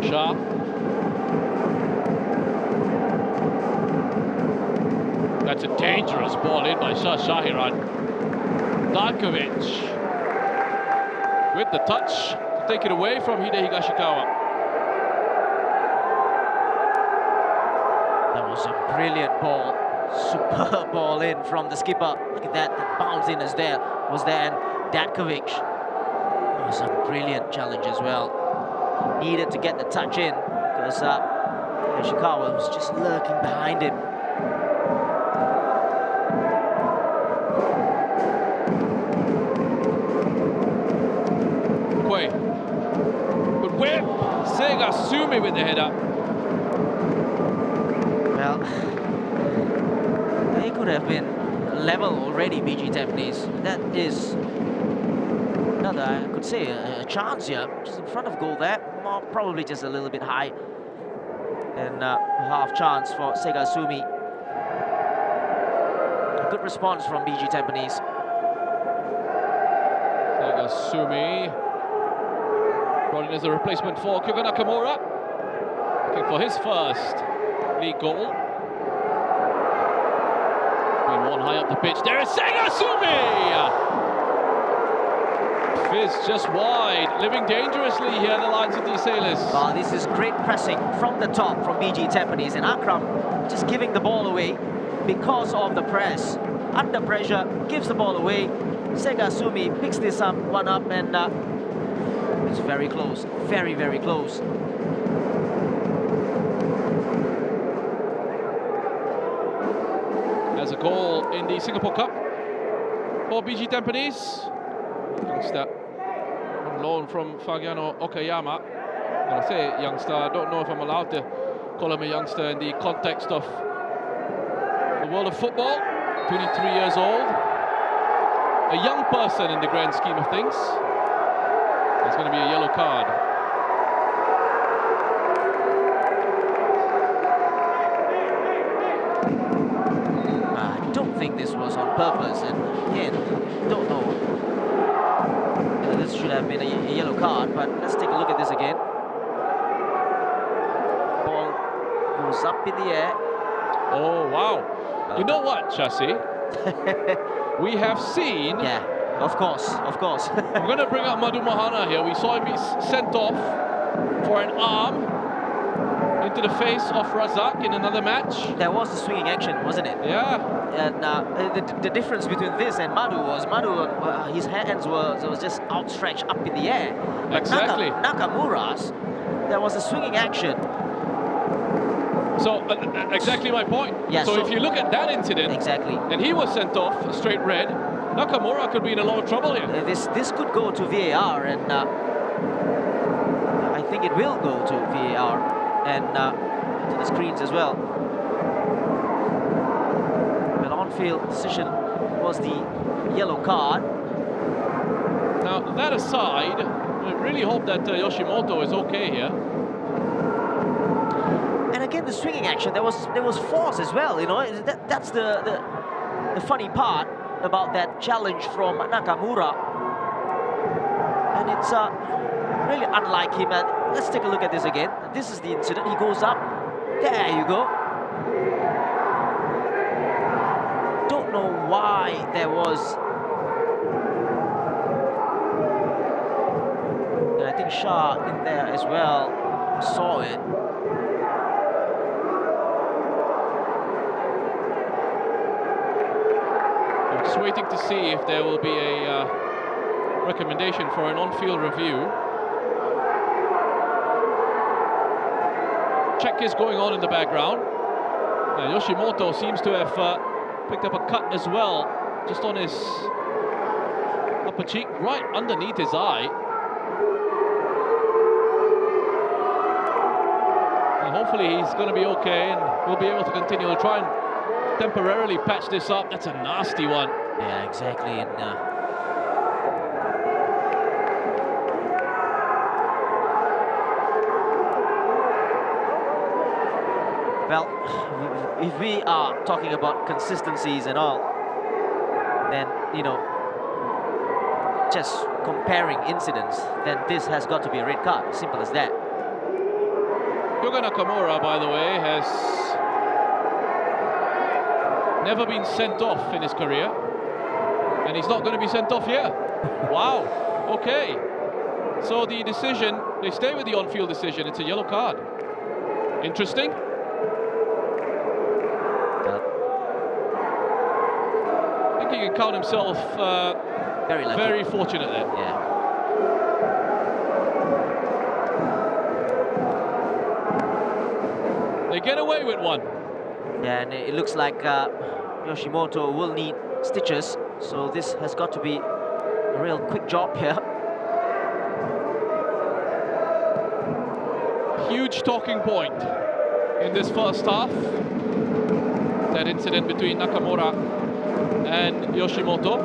S1: Shah. That's a dangerous ball in by Shah Shahiran. Darkovic with the touch to take it away from Hide Higashikawa.
S5: That was a brilliant ball. Superb ball in from the skipper. Look at that, that bounce in was there, and Datkovic. It was a brilliant challenge as well. Needed to get the touch in because Higashikawa was just lurking behind him.
S1: Good whip. Sega Sumi with the header.
S5: Well, they could have been level already, BG Tampines. That is another, I could say, a chance here. Just in front of goal there. Probably just a little bit high. And a half chance for Sega Sumi. A good response from BG Tampines.
S1: Sega Sumi. Brought in as a replacement for Kyogo Nakamura. Looking for his first league goal. Been one high up the pitch. There is Sega Sumi! Fizz just wide, living dangerously here, the Lion City Sailors.
S5: Well, this is great pressing from the top from BG Tampines, and Akram just giving the ball away because of the press. Under pressure, gives the ball away. Sega Sumi picks this one up, and it's very close, very, very close.
S1: There's a goal in the Singapore Cup for BG Tampines. Youngster on loan from Fagiano Okayama. When I say youngster, I don't know if I'm allowed to call him a youngster in the context of the world of football, 23 years old. A young person in the grand scheme of things. There's going to be a yellow card.
S5: I don't think this was on purpose, and again, don't know. This should have been a yellow card, but let's take a look at this again. Ball goes up in the air.
S1: Oh, wow. You know what, Chassis? We have seen...
S5: Yeah, of course.
S1: I'm going to bring up Madhu Mahana here. We saw him be sent off for an arm into the face of Razak in another match.
S5: There was a swinging action, wasn't it?
S1: Yeah.
S5: And the difference between this and Madhu was his hands was just outstretched up in the air. But
S1: Exactly.
S5: Nakamura's, there was a swinging action.
S1: So, exactly my point.
S5: Yeah,
S1: so
S5: so-
S1: if you look at that incident,
S5: Exactly.
S1: and he was sent off straight red, Nakamura could be in a lot of trouble here.
S5: This could go to VAR, and I think it will go to VAR and to the screens as well. But on-field decision was the yellow card.
S1: Now, that aside, I really hope that Yoshimoto is okay here.
S5: And again, the swinging action, there was force as well, you know. That's the funny part about that challenge from Nakamura. And it's really unlike him. And let's take a look at this again. This is the incident. He goes up. There you go. Don't know why there was... And I think Shah in there as well saw it.
S1: Just waiting to see if there will be a recommendation for an on-field review. Check is going on in the background. Yoshimoto seems to have picked up a cut as well, just on his upper cheek, right underneath his eye. And hopefully he's going to be okay and we'll be able to continue to try and temporarily patch this up. That's a nasty one.
S5: Yeah, exactly. And well, if we are talking about consistencies and all, then, you know, just comparing incidents, then this has got to be a red card. Simple as that.
S1: Yoga Nakamura, by the way, has never been sent off in his career, and he's not going to be sent off here. Wow. Okay. So the decision, they stay with the on-field decision. It's a yellow card. Interesting. I think he can count himself
S5: Very lucky.
S1: very fortunate there.
S5: Yeah.
S1: They get away with one.
S5: Yeah, and it looks like Yoshimoto will need stitches, so this has got to be a real quick job here.
S1: Huge talking point in this first half. That incident between Nakamura and Yoshimoto.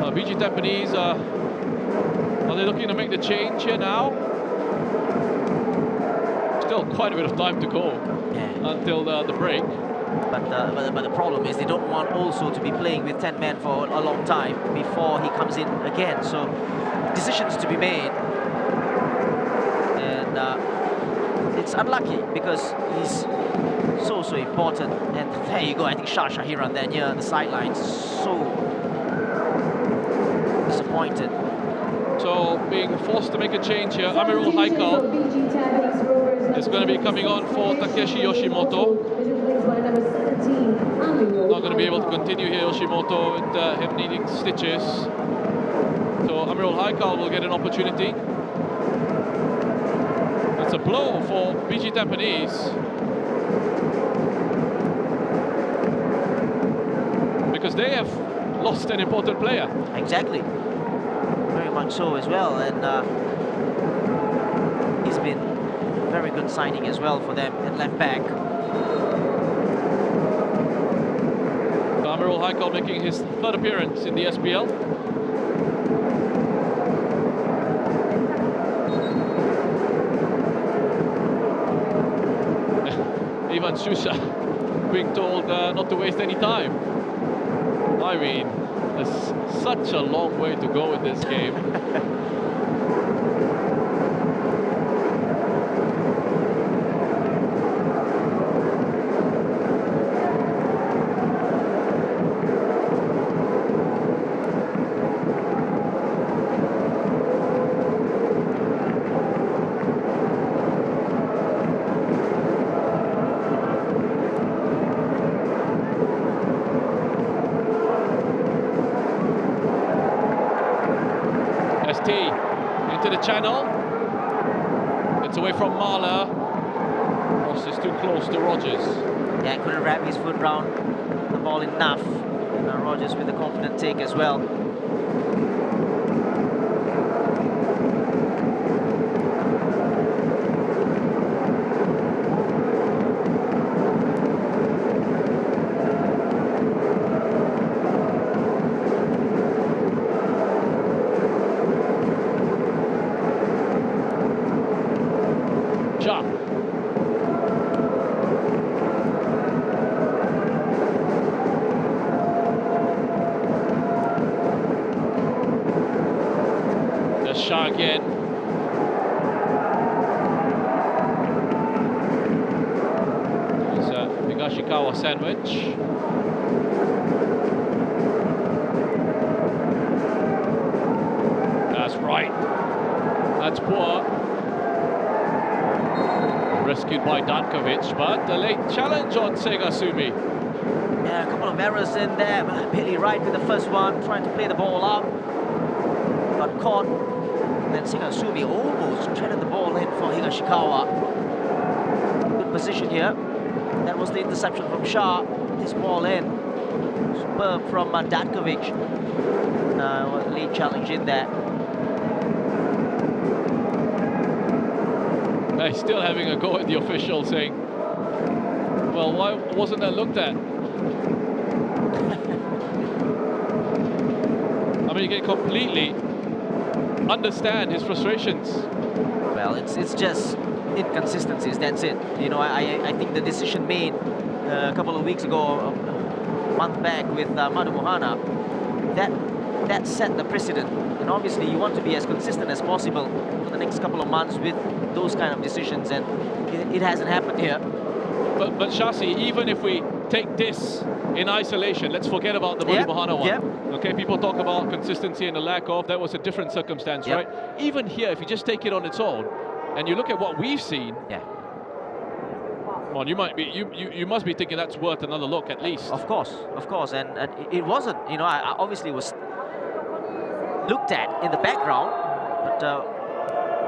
S1: BG Tampines, are they looking to make the change here now? Still quite a bit of time to go until the break.
S5: But the problem is they don't want also to be playing with 10 men for a long time before he comes in again. So decisions to be made, and it's unlucky because he's so important. And there you go. I think Shah Shahiran there near the sidelines, so disappointed.
S1: So being forced to make a change here, Amirul Haikal is going to be coming on for Takeshi Yoshimoto. Not going to be able to continue here, Yoshimoto, with him needing stitches. So Amirul Haikal will get an opportunity. It's a blow for BG Tampines, because they have lost an important player.
S5: Exactly. Very much so as well, and he's been very good signing as well for them at left back.
S1: Amirul Haikal making his third appearance in the SPL. Ivan Sousa being told not to waste any time. I mean, there's such a long way to go in this game. Into the channel. It's away from Mahler. Ross is too close to Rogers.
S5: Yeah, couldn't wrap his foot round the ball enough. Rogers with a confident take as well.
S1: Shah again. It's a Higashikawa sandwich. That's right. That's poor. Rescued by Dankovic, but a late challenge on Segasumi.
S5: Yeah, a couple of errors in there, but Billy right with the first one, trying to play the ball up. Got caught. Then Segasumi almost treaded the ball in for Higashikawa. Good position here. That was the interception from Shah. This ball in. Superb from Dankovic. Lead challenge in there.
S1: They're still having a go at the official, saying, well, why wasn't that looked at? I mean, you can completely understand his frustrations.
S5: Well, it's just inconsistencies, that's it. You know, I think the decision made a couple of weeks ago, a month back with Madu Mohana, that set the precedent. And obviously you want to be as consistent as possible for the next couple of months with those kind of decisions, and it hasn't happened here.
S1: But Shasi, even if we take this in isolation, let's forget about the Madu Mohana one.
S5: Yep.
S1: Okay, people talk about consistency and the lack of, that was a different circumstance, right? Even here, if you just take it on its own, and you look at what we've seen, come on, you must be thinking that's worth another look at least.
S5: Of course, and it wasn't. You know, I obviously was looked at in the background, but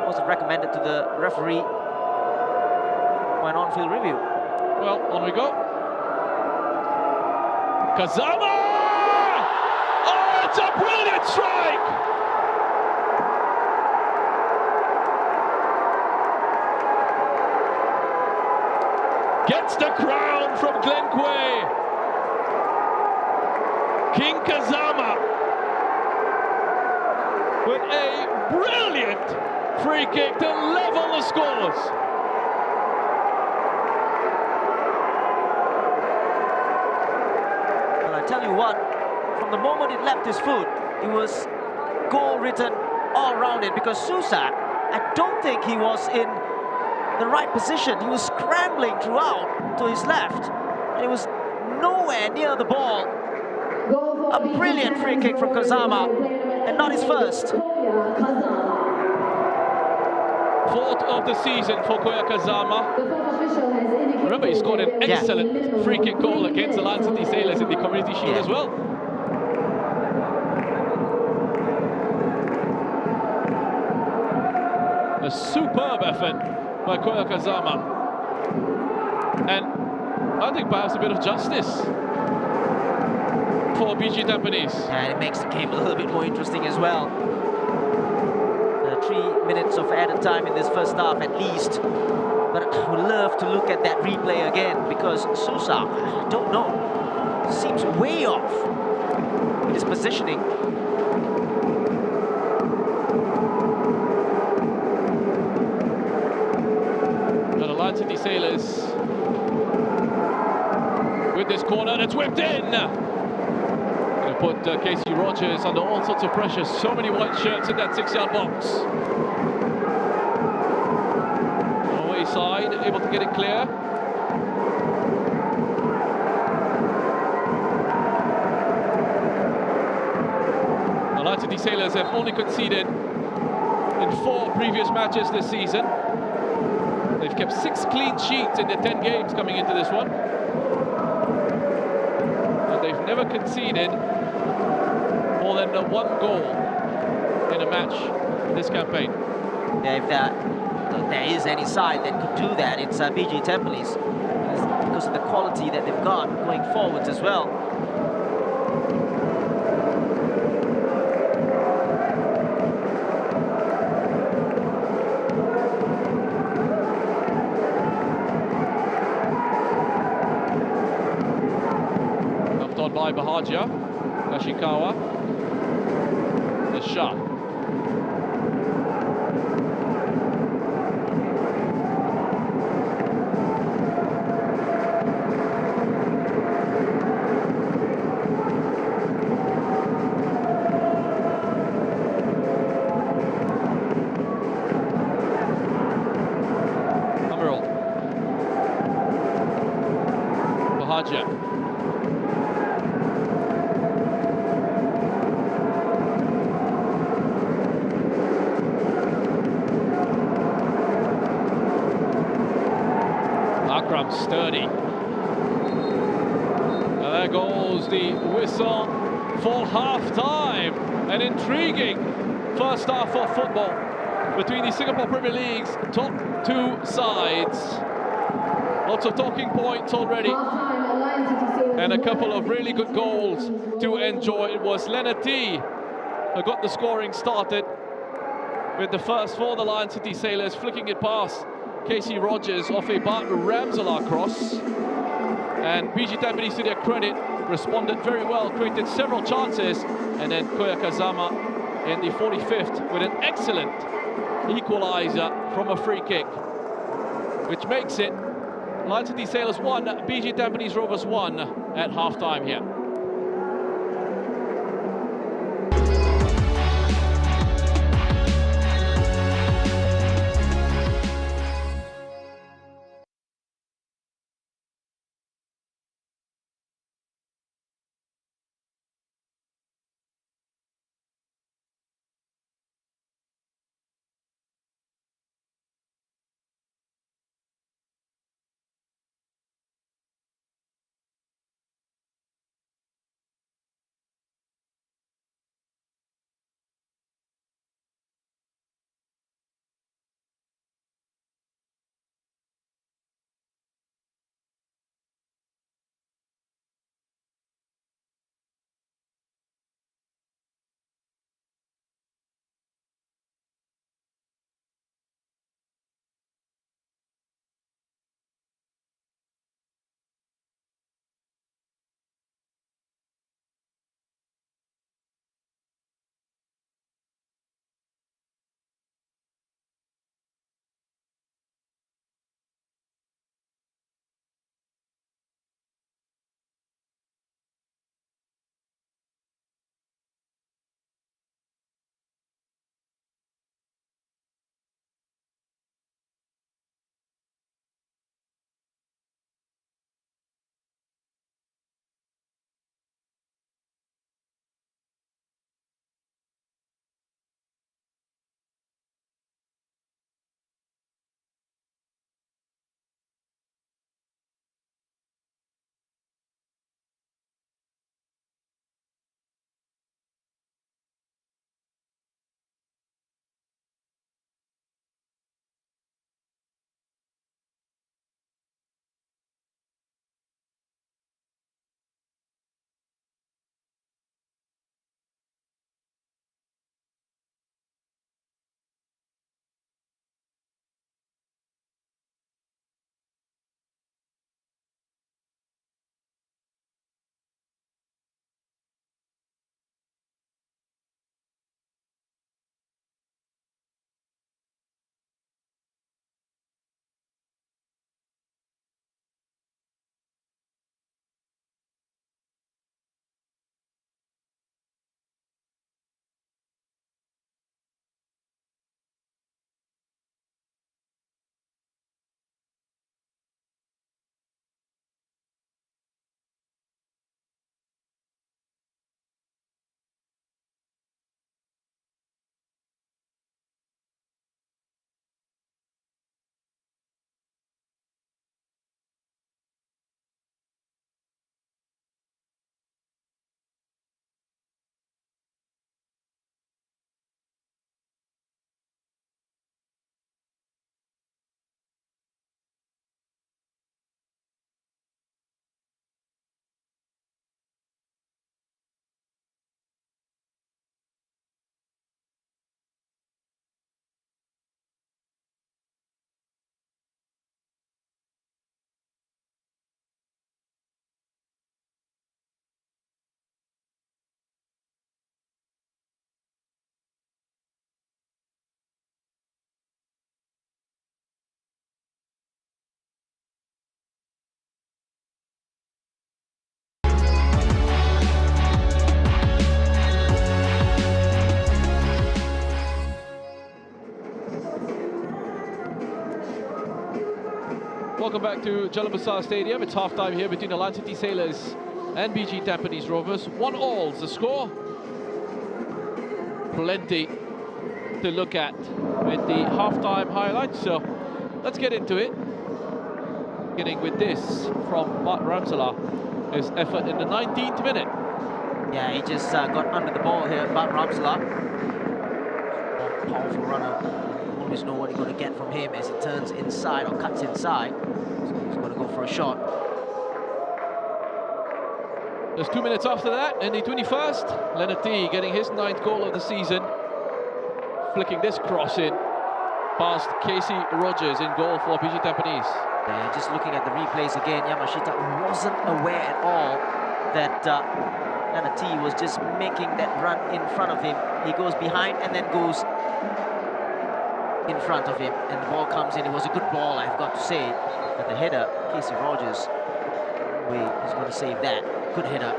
S5: wasn't recommended to the referee for an on-field review.
S1: Well, on we go. Kazama! Oh, it's a brilliant strike! Gets the crown from Glenquay. King Kazama with a brilliant free kick to level the scores.
S5: Well, I tell you what, from the moment it left his foot, it was goal written all around it, because Sousa, I don't think he was in the right position. He was scrambling throughout to his left, and he was nowhere near the ball. A brilliant free kick from Kazama, and not his first.
S1: Fourth of the season for Koya Kazama. Remember, he scored an excellent free kick goal against the Jalan City Sailors in the Community Shield as well. A superb effort by Koya Kazama. And I think perhaps a bit of justice for BG Tampines.
S5: And it makes the game a little bit more interesting as well. 3 minutes of added time in this first half at least. But I would love to look at that replay again because Sousa, I don't know, seems way off in his positioning.
S1: And the Lion City Sailors with this corner, and it's whipped in. Gonna put Casey Rogers under all sorts of pressure. So many white shirts in that 6-yard box. Away side, able to get it clear. The Lion City Sailors have only conceded in 4 previous matches this season. They've kept 6 clean sheets in their 10 games coming into this one. And they've never conceded more than 1 goal in a match this campaign.
S5: Yeah, if there is any side that could do that, it's BG Tampines. Because of the quality that they've got going forwards as well.
S1: On by Bahagia, Kashikawa, the shot. Amarul. Bahagia. Sturdy. And there goes the whistle for half-time. An intriguing first half of football between the Singapore Premier League's top 2 sides. Lots of talking points already. And a couple of really good goals to enjoy. It was Leonard T who got the scoring started with the first for the Lion City Sailors, flicking it past Casey Rogers off a Bart Ramselaar cross. And BG Tampines, to their credit, responded very well, created several chances, and then Koya Kazama in the 45th with an excellent equalizer from a free kick, which makes it Lion City Sailors 1, BG Tampines Rovers 1 at half-time here. welcome back to Jalan Besar Stadium. It's half-time here between the Jalan City Sailors and BG Tampines Rovers. 1-all the score. Plenty to look at with the half-time highlights, so let's get into it. Beginning with this from Bart Ramselaar, his effort in the 19th minute.
S5: Yeah, he just got under the ball here, Bart Ramselaar. Powerful runner. You always know what you're going to get from him as he turns inside or cuts inside. So he's going to go for a shot.
S1: Just 2 minutes after that, in the 21st, Leonard T getting his 9th goal of the season. Flicking this cross in past Casey Rogers in goal for BG Tampines.
S5: Yeah, just looking at the replays again, Yamashita wasn't aware at all that Leonard T was just making that run in front of him. He goes behind and then goes in front of him, and the ball comes in. It was a good ball, I've got to say. But the header, Casey Rogers, he's going to save that. Good header.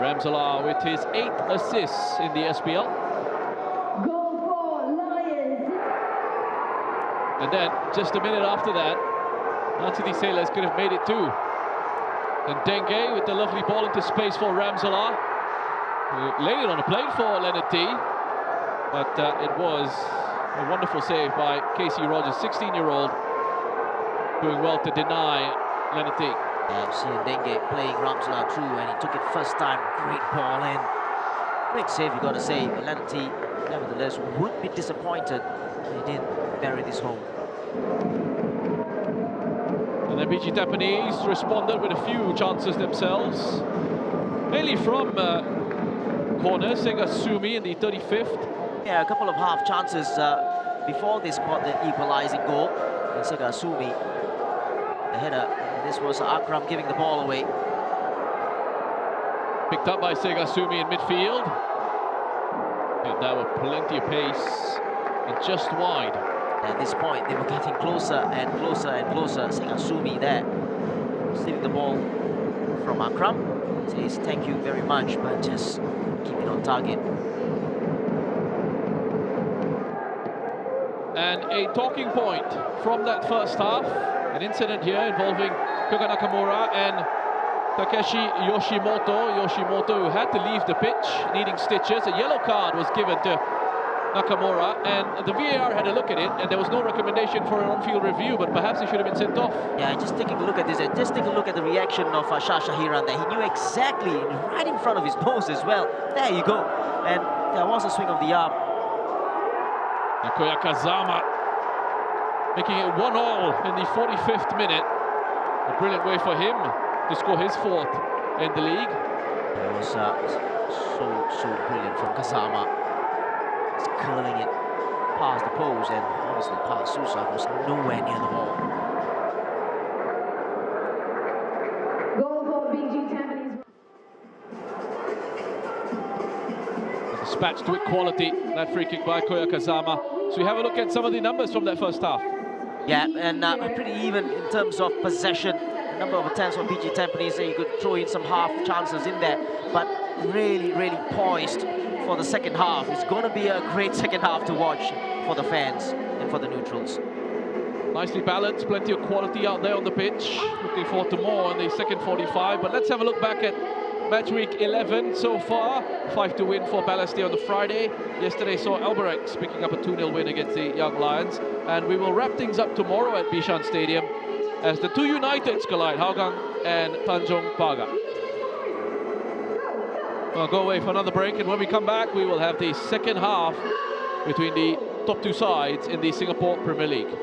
S1: Ramselaar with his 8th assists in the SPL. And then, just a minute after that, Jalan City Sailors could have made it too. And Dengue with the lovely ball into space for Ramselaar, who laid it on a plate for Leonard T. But it was a wonderful save by Casey Rogers, 16-year-old, doing well to deny Leonard T.
S5: Yeah, you see Dengue playing Ramselaar through, and he took it first time. Great ball in. Great save, you got to say. But Leonard T, nevertheless, would be disappointed if he didn't bury this home.
S1: And then BG Tampines responded with a few chances themselves, mainly from corner. Sega Sumi in the 35th.
S5: Yeah, a couple of half chances before they scored the equalizing goal. And Sega Sumi, the header. And this was Akram giving the ball away.
S1: Picked up by Sega Sumi in midfield. And that were plenty of pace and just wide.
S5: At this point, they were getting closer and closer and closer. Segasumi there, receiving the ball from Akram. Says thank you very much, but just keep it on target.
S1: And a talking point from that first half, an incident here involving Kyoga Nakamura and Takeshi Yoshimoto. Yoshimoto, who had to leave the pitch, needing stitches. A yellow card was given to Nakamura, and the VAR had a look at it, and there was no recommendation for an on-field review, but perhaps he should have been sent off.
S5: Yeah, just taking a look at this, and just take a look at the reaction of Shasha Hiran there. He knew exactly, right in front of his nose as well. There you go. And there was a swing of the arm.
S1: Nakoya Kazama making it 1-1 in the 45th minute. A brilliant way for him to score his 4th in the league.
S5: It was so brilliant from Kazama. He's curling it past the post, and obviously past Susa was nowhere near the ball.
S6: Goal for BG Tampines.
S1: Dispatched with quality, that free kick by Koya Kazama. So we have a look at some of the numbers from that first half.
S5: Yeah, and pretty even in terms of possession. The number of attempts for BG Tampines, you could throw in some half chances in there, but really poised for the second half. It's going to be a great second half to watch for the fans and for the neutrals.
S1: Nicely balanced, plenty of quality out there on the pitch. Looking forward to more in the second 45, but let's have a look back at match week 11 so far. 5-2 win for Balestier on the Friday. Yesterday saw Albirex picking up a 2-0 win against the Young Lions. And we will wrap things up tomorrow at Bishan Stadium as the two Uniteds collide, Hougang and Tanjong Pagar. We'll go away for another break, and when we come back, we will have the second half between the top two sides in the Singapore Premier League.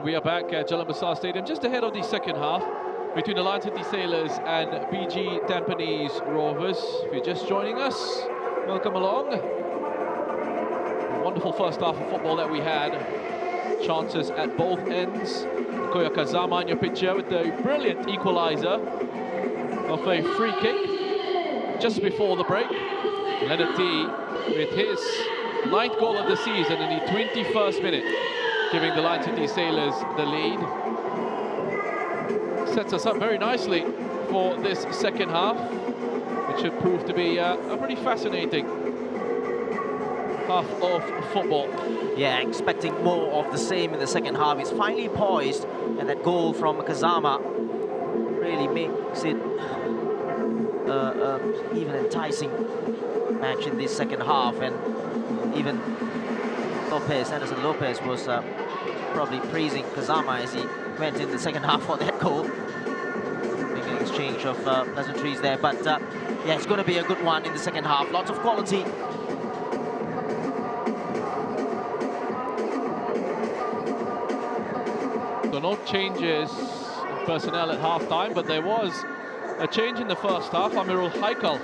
S1: We are back at Jalan Besar Stadium just ahead of the second half between the Lion City Sailors and BG Tampines Rovers. If you're just joining us, welcome along. A wonderful first half of football that we had. Chances at both ends. Koya Kazama on your picture with the brilliant equalizer of a free kick just before the break. Leonard T with his 9th goal of the season in the 21st minute, giving the Lion City Sailors the lead. Sets us up very nicely for this second half, which should prove to be a pretty fascinating half of football.
S5: Yeah, expecting more of the same in the second half. He's finally poised, and that goal from Kazama really makes it even enticing match in this second half. And even Anderson Lopez was probably praising Kazama as he went in the second half for that goal. Making an exchange of pleasantries there. But yeah, it's going to be a good one in the second half. Lots of quality.
S1: So no changes in personnel at half-time, but there was a change in the first half. Amirul Haikal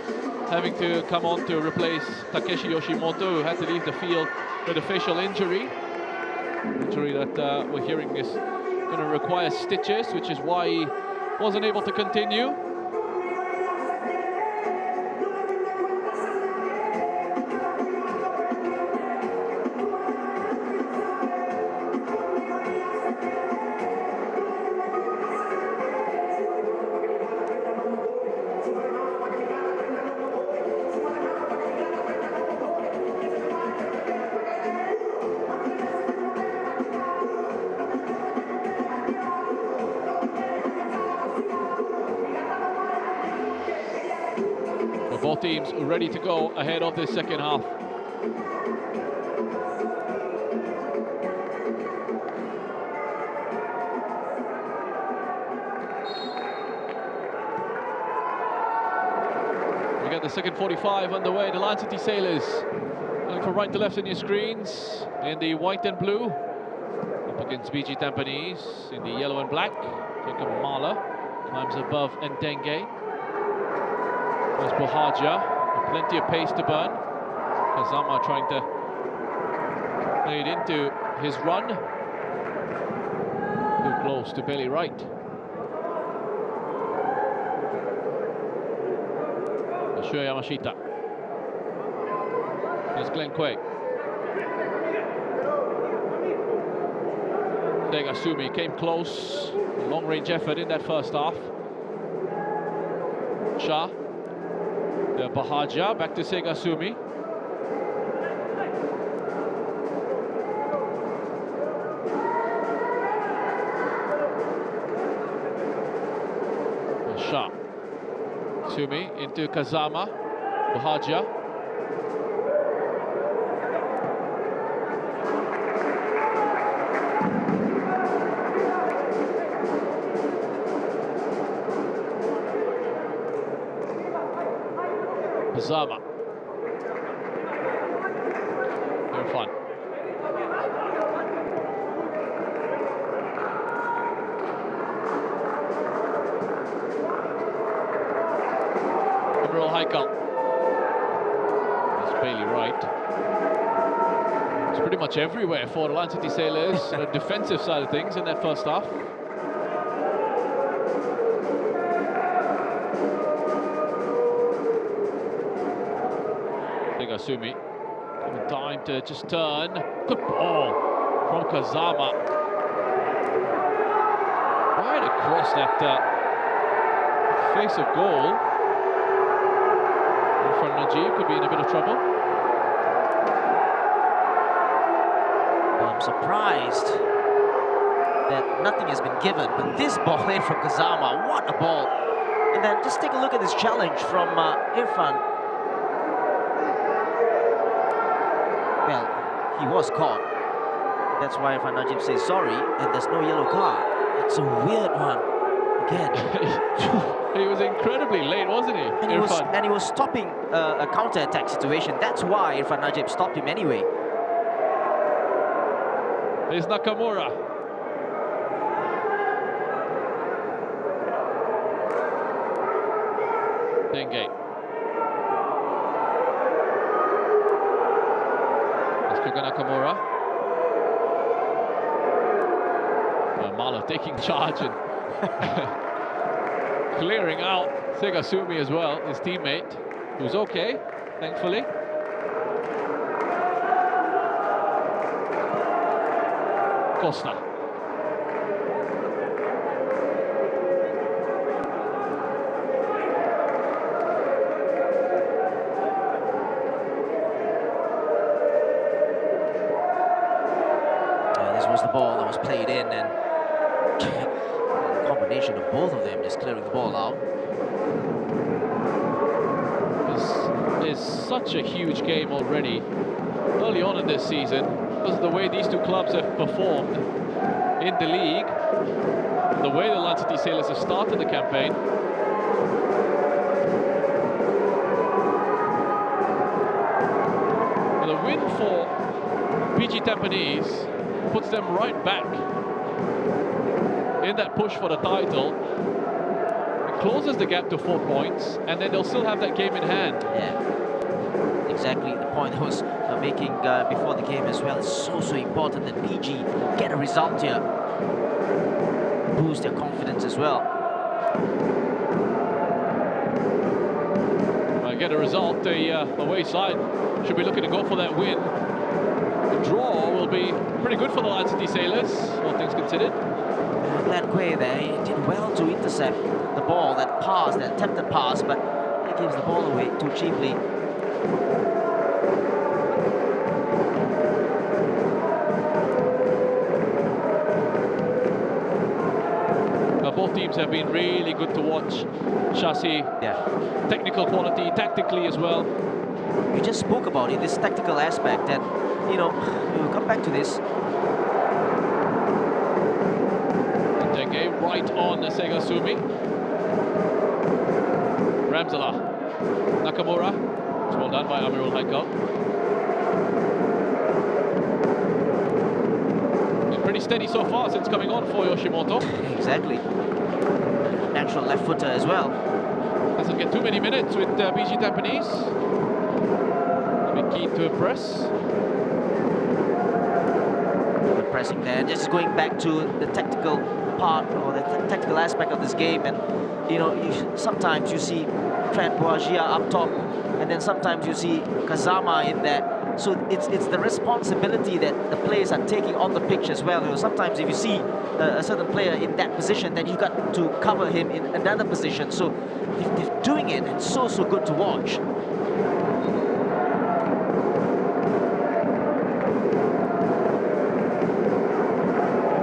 S1: having to come on to replace Takeshi Yoshimoto, who had to leave the field with a facial injury. Injury that we're hearing is going to require stitches, which is why he wasn't able to continue. Both teams ready to go ahead of this second half. We get the second 45 underway. The Lion City Sailors looking from right to left on your screens in the white and blue. Up against BG Tampines in the yellow and black. Jacob Mahler climbs above Ndenge. There's Bohaja, plenty of pace to burn. Kazama trying to play it into his run. Too close to belly right. Ashura Yamashita. There's Glenn Quay. Degasumi came close. A long-range effort in that first half. Shah. The Bahaja back to Segasumi. Shah. Sumi into Kazama. Bahaja. Kazama. Very fun. Amirul Haikal. It's Bailey right. It's pretty much everywhere for the Lion City Sailors on the defensive side of things in that first half. Sumi, given time to just turn. Good ball from Kazama. Right across that face of goal. In front of Najib, could be in a bit of trouble.
S5: I'm surprised that nothing has been given, but this ball in from Kazama, what a ball. And then just take a look at this challenge from Irfan. Well, he was caught. That's why Irfan Najib says sorry, and there's no yellow card. It's a weird one. Again.
S1: He was incredibly late, wasn't he?
S5: And he was stopping a counter-attack situation. That's why Irfan Najib stopped him anyway.
S1: There's Nakamura. Denge. Let's Nakamura. Malo taking charge and clearing out Segasumi as well, his teammate, who's okay, thankfully. Costa.
S5: This was the ball that was played in, and a combination of both of them just clearing the ball out.
S1: This is such a huge game already, early on in this season, because of the way these two clubs have performed in the league, the way the Land City Sailors have started the campaign. But the win for PG Tampines puts them right back in that push for the title. It closes the gap to 4 points, and then they'll still have that game in hand.
S5: Yeah, exactly the point I was making before the game as well. It's so important that PG get a result here, boost their confidence as well.
S1: Get a result, the away side should be looking to go for that win. The draw will be pretty good for the Land City Sailors, all things considered.
S5: Glenn Quay there, he did well to intercept the ball, that pass, that attempted pass, but he gives the ball away too cheaply.
S1: Both teams have been really good to watch. Chassis, technical quality, tactically as well.
S5: You just spoke about it, this tactical aspect, and you know, we'll come back to this.
S1: Denge right on Segasumi. Ramzala. Nakamura. It's well done by Amirul Haikal. Been pretty steady so far since coming on for Yoshimoto.
S5: Exactly. Natural left footer as well.
S1: Doesn't get too many minutes with PG Tampines. Be keen to impress.
S5: Good pressing there. Just going back to the tactical part or the tactical aspect of this game, and you know, sometimes you see Trent Boagia up top, and then sometimes you see Kazama in there. So it's the responsibility that the players are taking on the pitch as well. You know, sometimes if you see a certain player in that position, then you've got to cover him in another position. So they're doing it, and so good to watch.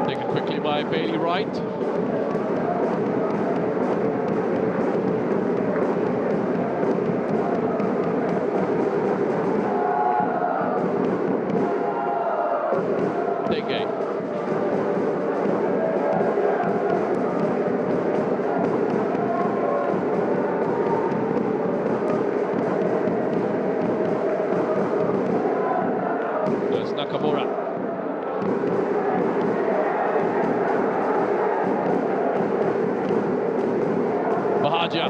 S1: Taken quickly by Bailey Wright. There's Nakamura. Bahagia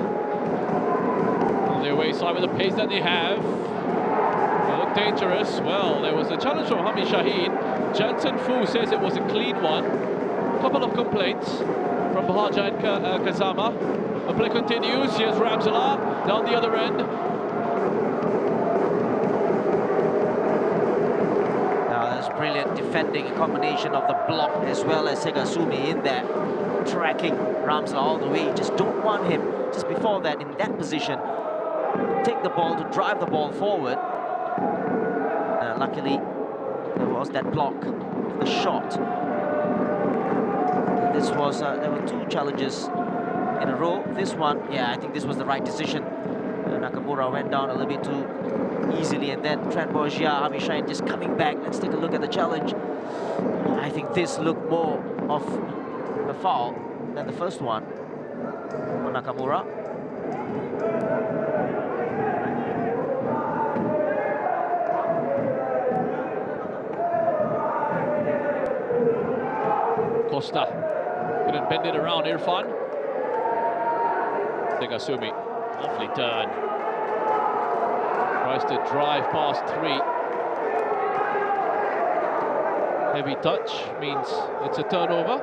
S1: on the away side with the pace that they have. They look dangerous. Well, there was a challenge from Hamid Shaheen. Jansen Fu says it was a clean one. A couple of complaints from Bahagia and Kazama. The play continues. Here's Ramzala down the other end.
S5: Brilliant defending, a combination of the block as well as Segasumi in there, tracking Ramsla all the way. You just don't want him, just before that, in that position, take the ball to drive the ball forward. Luckily, there was that block, the shot. This was, there were two challenges in a row. This one, yeah, I think this was the right decision. Nakamura went down a little bit too easily, and then Trent Boagia, Amishain just coming back. Let's take a look at the challenge. I think this looked more of a foul than the first one for Nakamura.
S1: Costa couldn't bend it around. Irfan. Segasumi Lovely turn. Tries to drive past 3. Heavy touch means it's a turnover.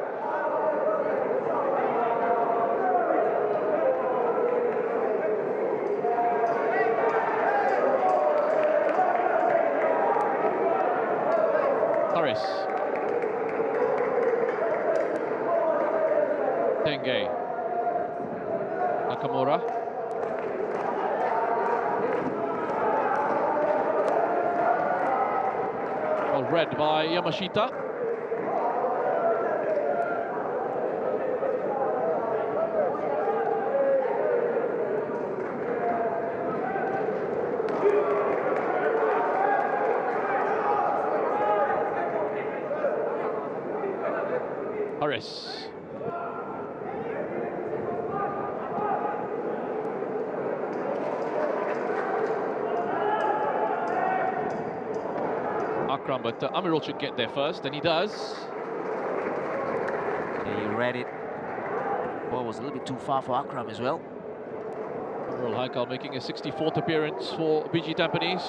S1: Harris. Tenge. Nakamura. Well read by Yamashita. Harris. Akram, but Amirul should get there first, and he does.
S5: Yeah, you read it. Ball was a little bit too far for Akram as well.
S1: Amirul Haikal making a 64th appearance for BG Tampines.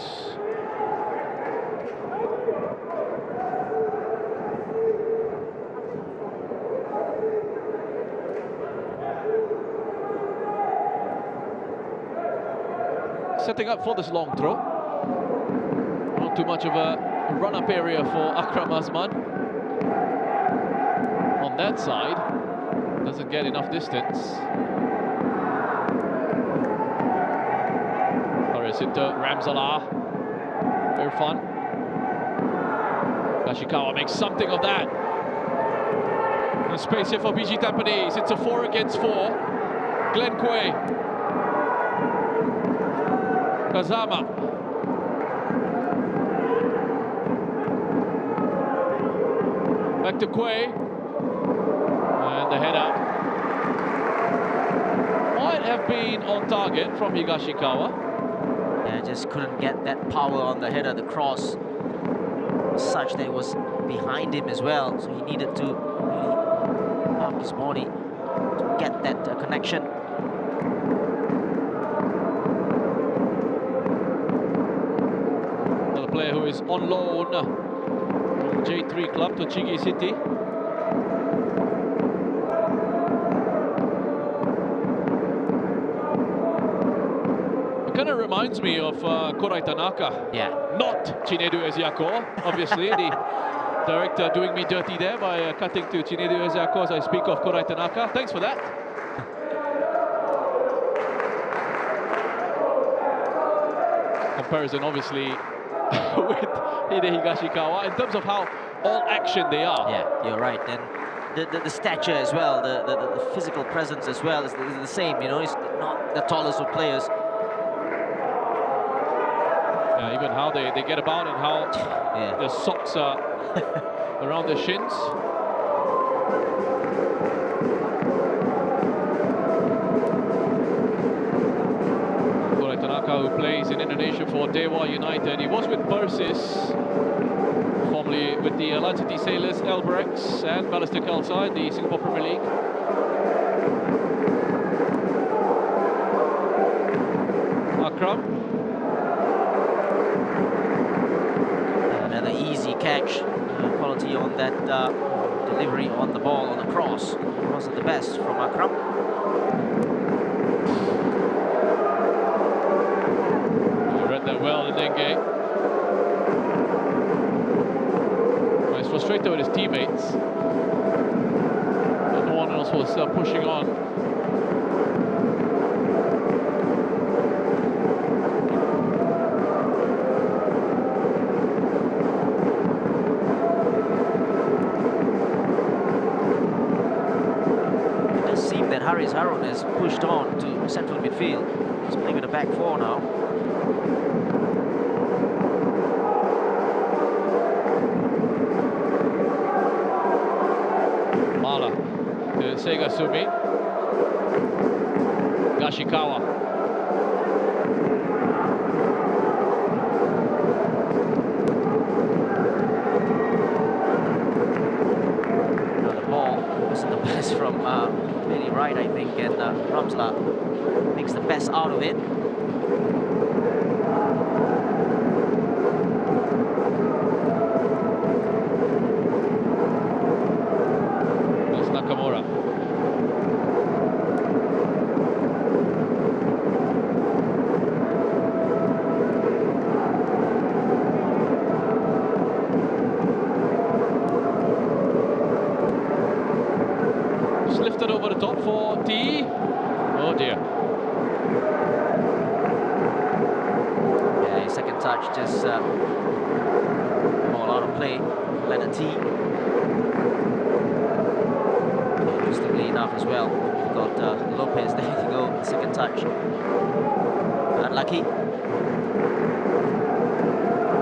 S1: Setting up for this long throw. Not too much of a run-up area for Akram Azman. On that side, doesn't get enough distance. Harris into Ramzallah. Irfan. Gashikawa makes something of that. The space here for BG Tampines. It's a 4 against 4. Glenn Quay. Kazama. Back to Quay. And the header might have been on target from Higashikawa.
S5: Yeah, just couldn't get that power on the header, the cross. Such that it was behind him as well. So he needed to really up his body to get that connection.
S1: Player who is on loan from J3 club to Chigi City. It kind of reminds me of Korai Tanaka.
S5: Yeah.
S1: Not Chinedu Eziako, obviously. The director doing me dirty there by cutting to Chinedu Eziako as I speak of Korai Tanaka. Thanks for that. Comparison, obviously, with Hide Higashikawa in terms of how all action they are.
S5: Yeah, you're right. And the stature as well, the physical presence as well is the same. You know, it's not the tallest of players.
S1: Yeah, even how they get about and how their socks are around their shins. Who plays in Indonesia for Dewa United. He was with Persis, formerly with the Lion City Sailors, Elbrex and Ballistic Khalsa in the Singapore Premier League. Akram.
S5: Another easy catch. Quality on that delivery on the ball, on the cross. It wasn't the best from Akram.
S1: That well in Denge. Well, he's frustrated with his teammates. But no one else was pushing on.
S5: It does seem that Haris Harun has pushed on to central midfield. He's playing with a back 4 now.
S1: Sega Sumi. Gashikawa.
S5: Now the ball wasn't the best from Benny Wright, I think, and Ramsla makes the best out of it.
S1: T. Oh dear.
S5: Yeah, second touch, just ball out of play. Leonard T. Interestingly enough as well, we've got Lopez. There you go, second touch. Unlucky.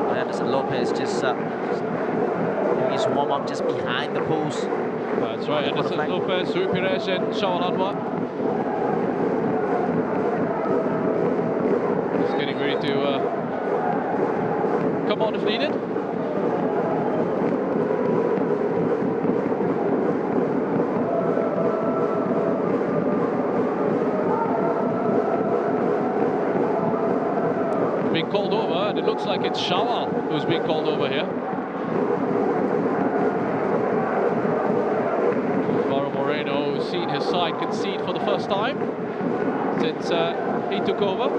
S5: But Anderson Lopez just doing his warm-up just behind the post.
S1: That's right, Anderson Lopez, Rui Pires and Shawal Anwar. Just getting ready to come on if needed. Being called over, and it looks like it's Shawal who's being called over here. Who's seen his side concede for the first time since he took over.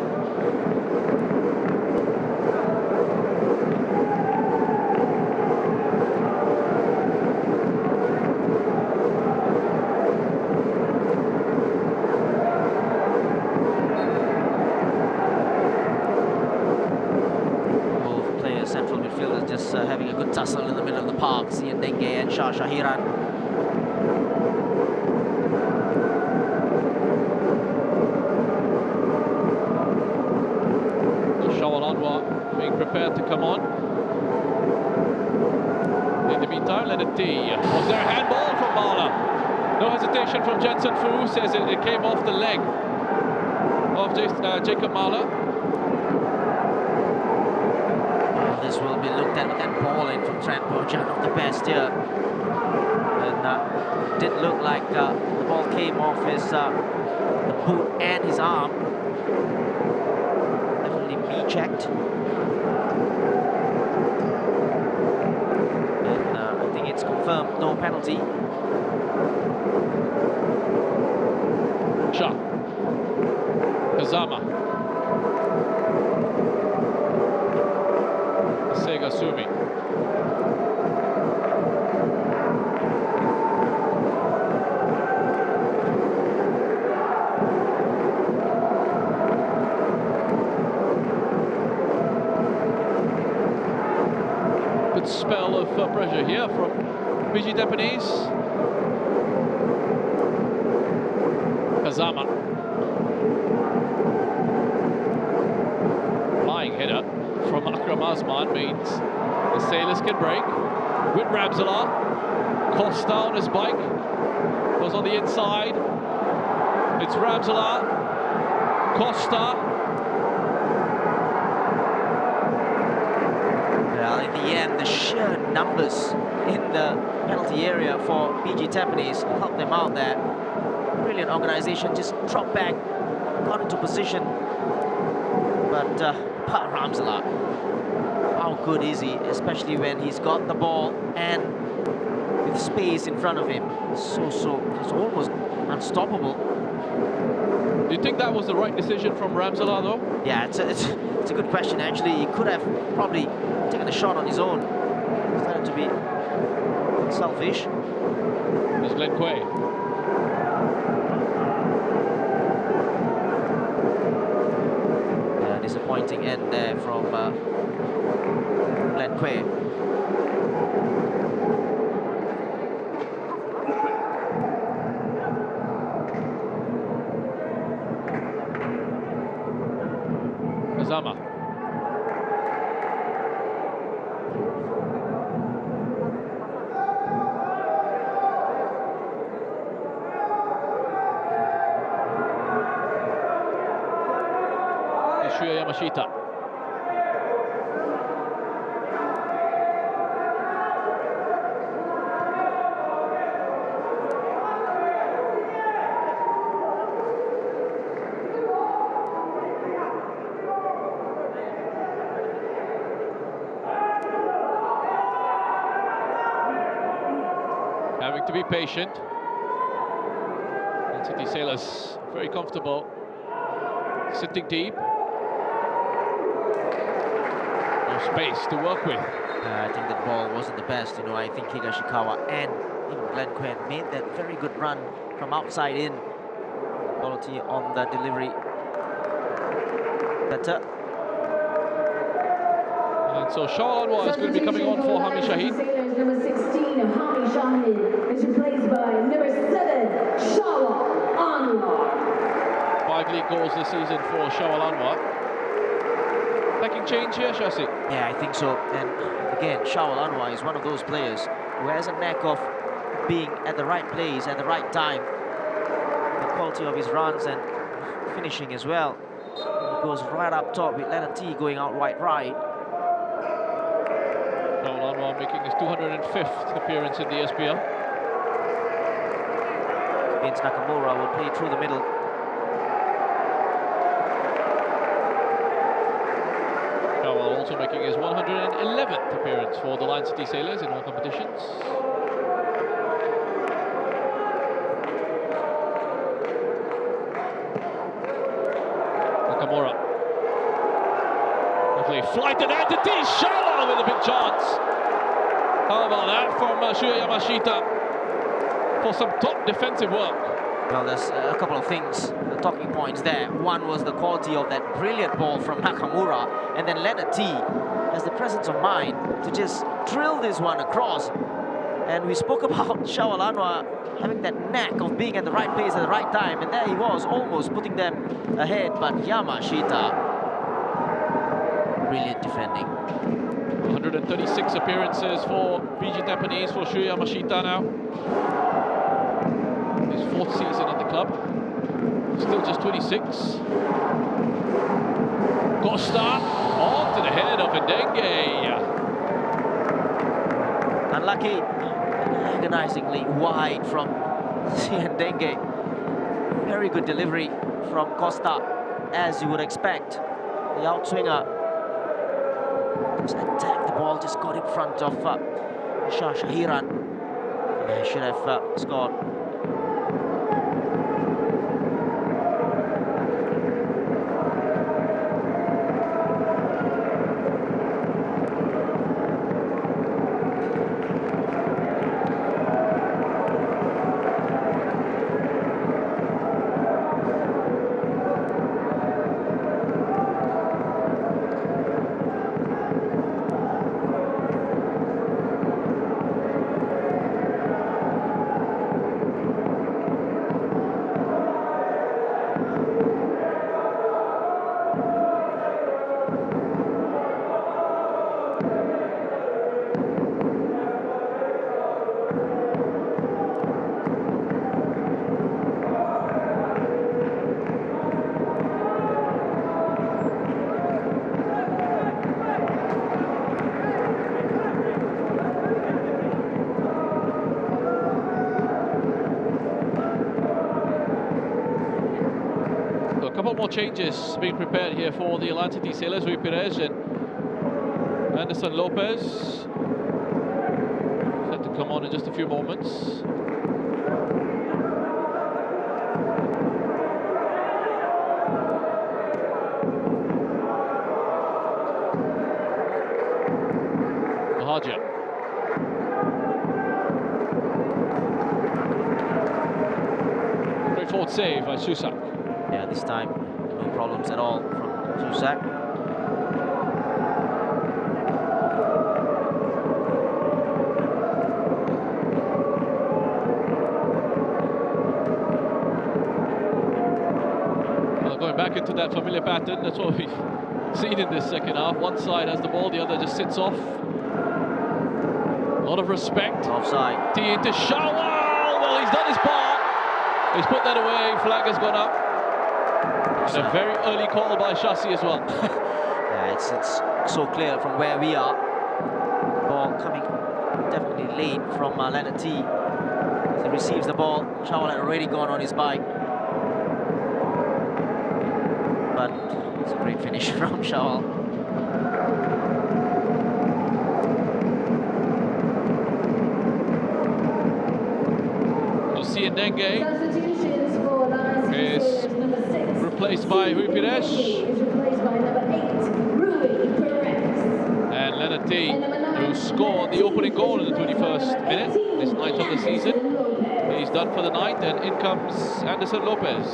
S5: Both players, central midfielders, just having a good tussle in the middle of the park. Sian Denge and Shah Shahiran.
S1: Being prepared to come on. In the meantime, Leonard T. Was there a handball from Mala? No hesitation from Jensen Fu, says it came off the leg of Jacob Mala.
S5: This will be looked at, and ball in from Trent Bojan, not the best here. And did look like the ball came off his the boot and his arm. Definitely checked. And I think it's confirmed, no penalty.
S1: Shah. Kazama. Sega Sumi. Good spell of pressure here from BG Tampines. Kazama. Flying header from Akram Azman means the Sailors can break. With Ramzala. Costa on his bike. Goes on the inside. It's Ramzala. Costa.
S5: Well, in the end, the sheer numbers in the penalty area for BG Tampines helped them out there. Brilliant organisation, just dropped back, got into position. But Pat Ramzala, how good is he, especially when he's got the ball and with space in front of him. So it's almost unstoppable.
S1: Do you think that was the right decision from Ramzala, though?
S5: Yeah, it's a good question, actually. He could have probably taken a shot on his own. Started to be selfish.
S1: There's Glenn Quay.
S5: Disappointing end there from Glenn Quay.
S1: Kazama. Yamashita. Having to be patient. And City Sailors very comfortable, sitting deep. Space to work with.
S5: I think the ball wasn't the best. I think Higashikawa and even Glenn Quinn made that very good run from outside in. Quality on the delivery. Better.
S1: And so Jalan is going to be coming on for Hami Shahid.
S6: Sailors number 16, Hami Shahid, is replaced by number 7, Shawal Anwar.
S1: 5 league goals this season for Shawal Anwar. Taking change here, Shasi.
S5: Yeah, I think so. And again, Shawal Anwar is one of those players who has a knack of being at the right place at the right time. The quality of his runs and finishing as well. He goes right up top with Leonard T going out right.
S1: Shawal Anwar making his 205th appearance in the SPL.
S5: Vince Nakamura will play through the middle.
S1: Shawal also making his 111th appearance for the Lion City Sailors in all competitions. Nakamura. Lovely flight and entity. Shawal with a big chance. How about that from Shuya Yamashita for some top defensive work.
S5: Well, there's a couple of things, the talking points there. One was the quality of that brilliant ball from Nakamura, and then Leonard T has the presence of mind to just drill this one across. And we spoke about Shawal Anwar having that knack of being at the right place at the right time, and there he was, almost putting them ahead. But Yamashita, brilliant defending.
S1: 136 appearances for BG Tampines for Shuya Yamashita now. His 4th season at the club. Still just 26. Costa on to the head of Ndenge.
S5: Unlucky, agonizingly wide from Ndenge. Very good delivery from Costa, as you would expect. The outswinger just attacked the ball, just got in front of Shah Shahiran. Should have scored.
S1: More changes being prepared here for the Lion City Sailors. Rui Perez and Anderson Lopez set to come on in just a few moments. Mahaja. Great forward save by Susak.
S5: Yeah, this time no problems at all from Susak.
S1: Well, going back into that familiar pattern, that's what we've seen in this second half. One side has the ball, the other just sits off. A lot of respect.
S5: Offside.
S1: T into Shawal. Well, he's done his part. He's put that away. Flag has gone up. And a very early call by Shasi as well.
S5: Yeah, it's so clear from where we are. Ball coming definitely late from Leonard T. As he receives the ball, Shawal had already gone on his bike. But it's a great finish from Shawal.
S1: Ndenge
S6: Substitutions for Lion City
S1: is
S6: Sailors number 6.
S1: replaced by Rui Perez.
S6: Is replaced by number 8, Rui Perez.
S1: And Leonard T, who scored the opening goal in the 21st minute, his 9th of the season. He's done for the night, and in comes Anderson Lopez.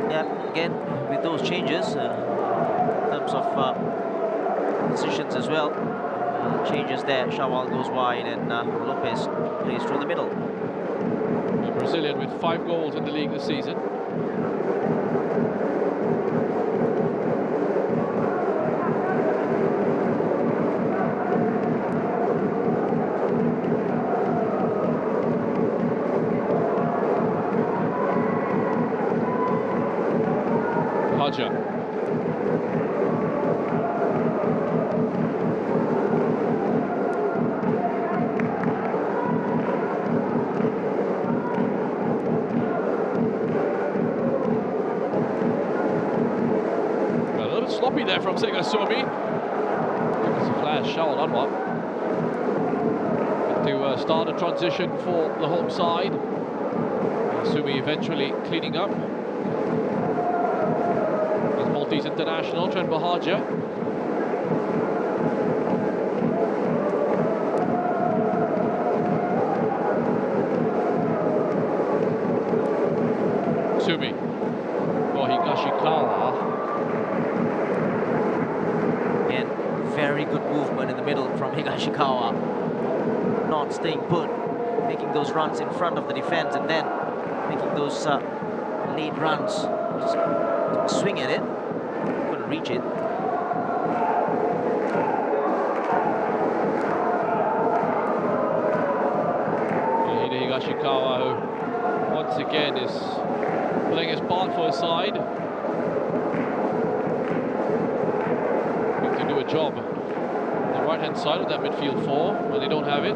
S5: Yeah, again, with those changes, in terms of positions as well, changes there. Shawal goes wide and Lopez plays through the middle.
S1: A Brazilian with 5 goals in the league this season. Haja. A little bit sloppy there from Segasomi. It's a flash, Shaul Anwar. To start a transition for the home side. Sumi eventually cleaning up. Maltese international Trent Bahagia. Sumi. Oh, Higashikawa.
S5: Again, very good movement in the middle from Higashikawa. Not staying put, making those runs in front of the defense and then making those late runs. Just swing at it. Couldn't reach it.
S1: Hide Higashikawa, who once again is playing his part for his side. Looking to do a job on the right-hand side of that midfield 4 when they don't have it.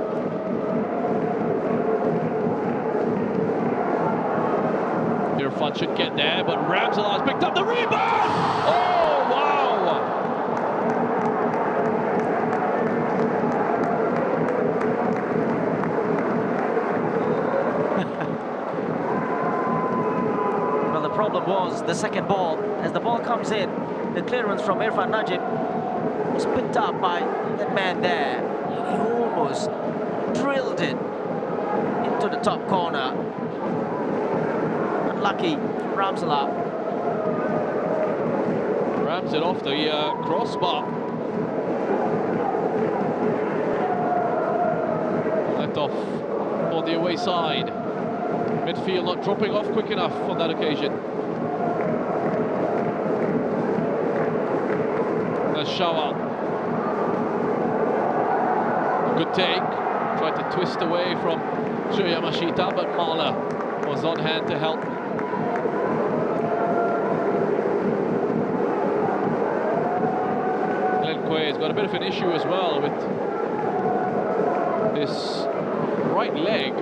S1: Irfan should get there, but Ramsala has picked up the rebound! Oh, wow!
S5: Well, the problem was the second ball. As the ball comes in, the clearance from Irfan Najib was picked up by that man there. He almost drilled it into the top corner. Unlucky for Ramsala.
S1: Rams it off the crossbar. Left off on the away side. Midfield not dropping off quick enough on that occasion. That's Shawal. Good take. Tried to twist away from Yamashita, but Mahler was on hand to help. Has got a bit of an issue as well with this right leg.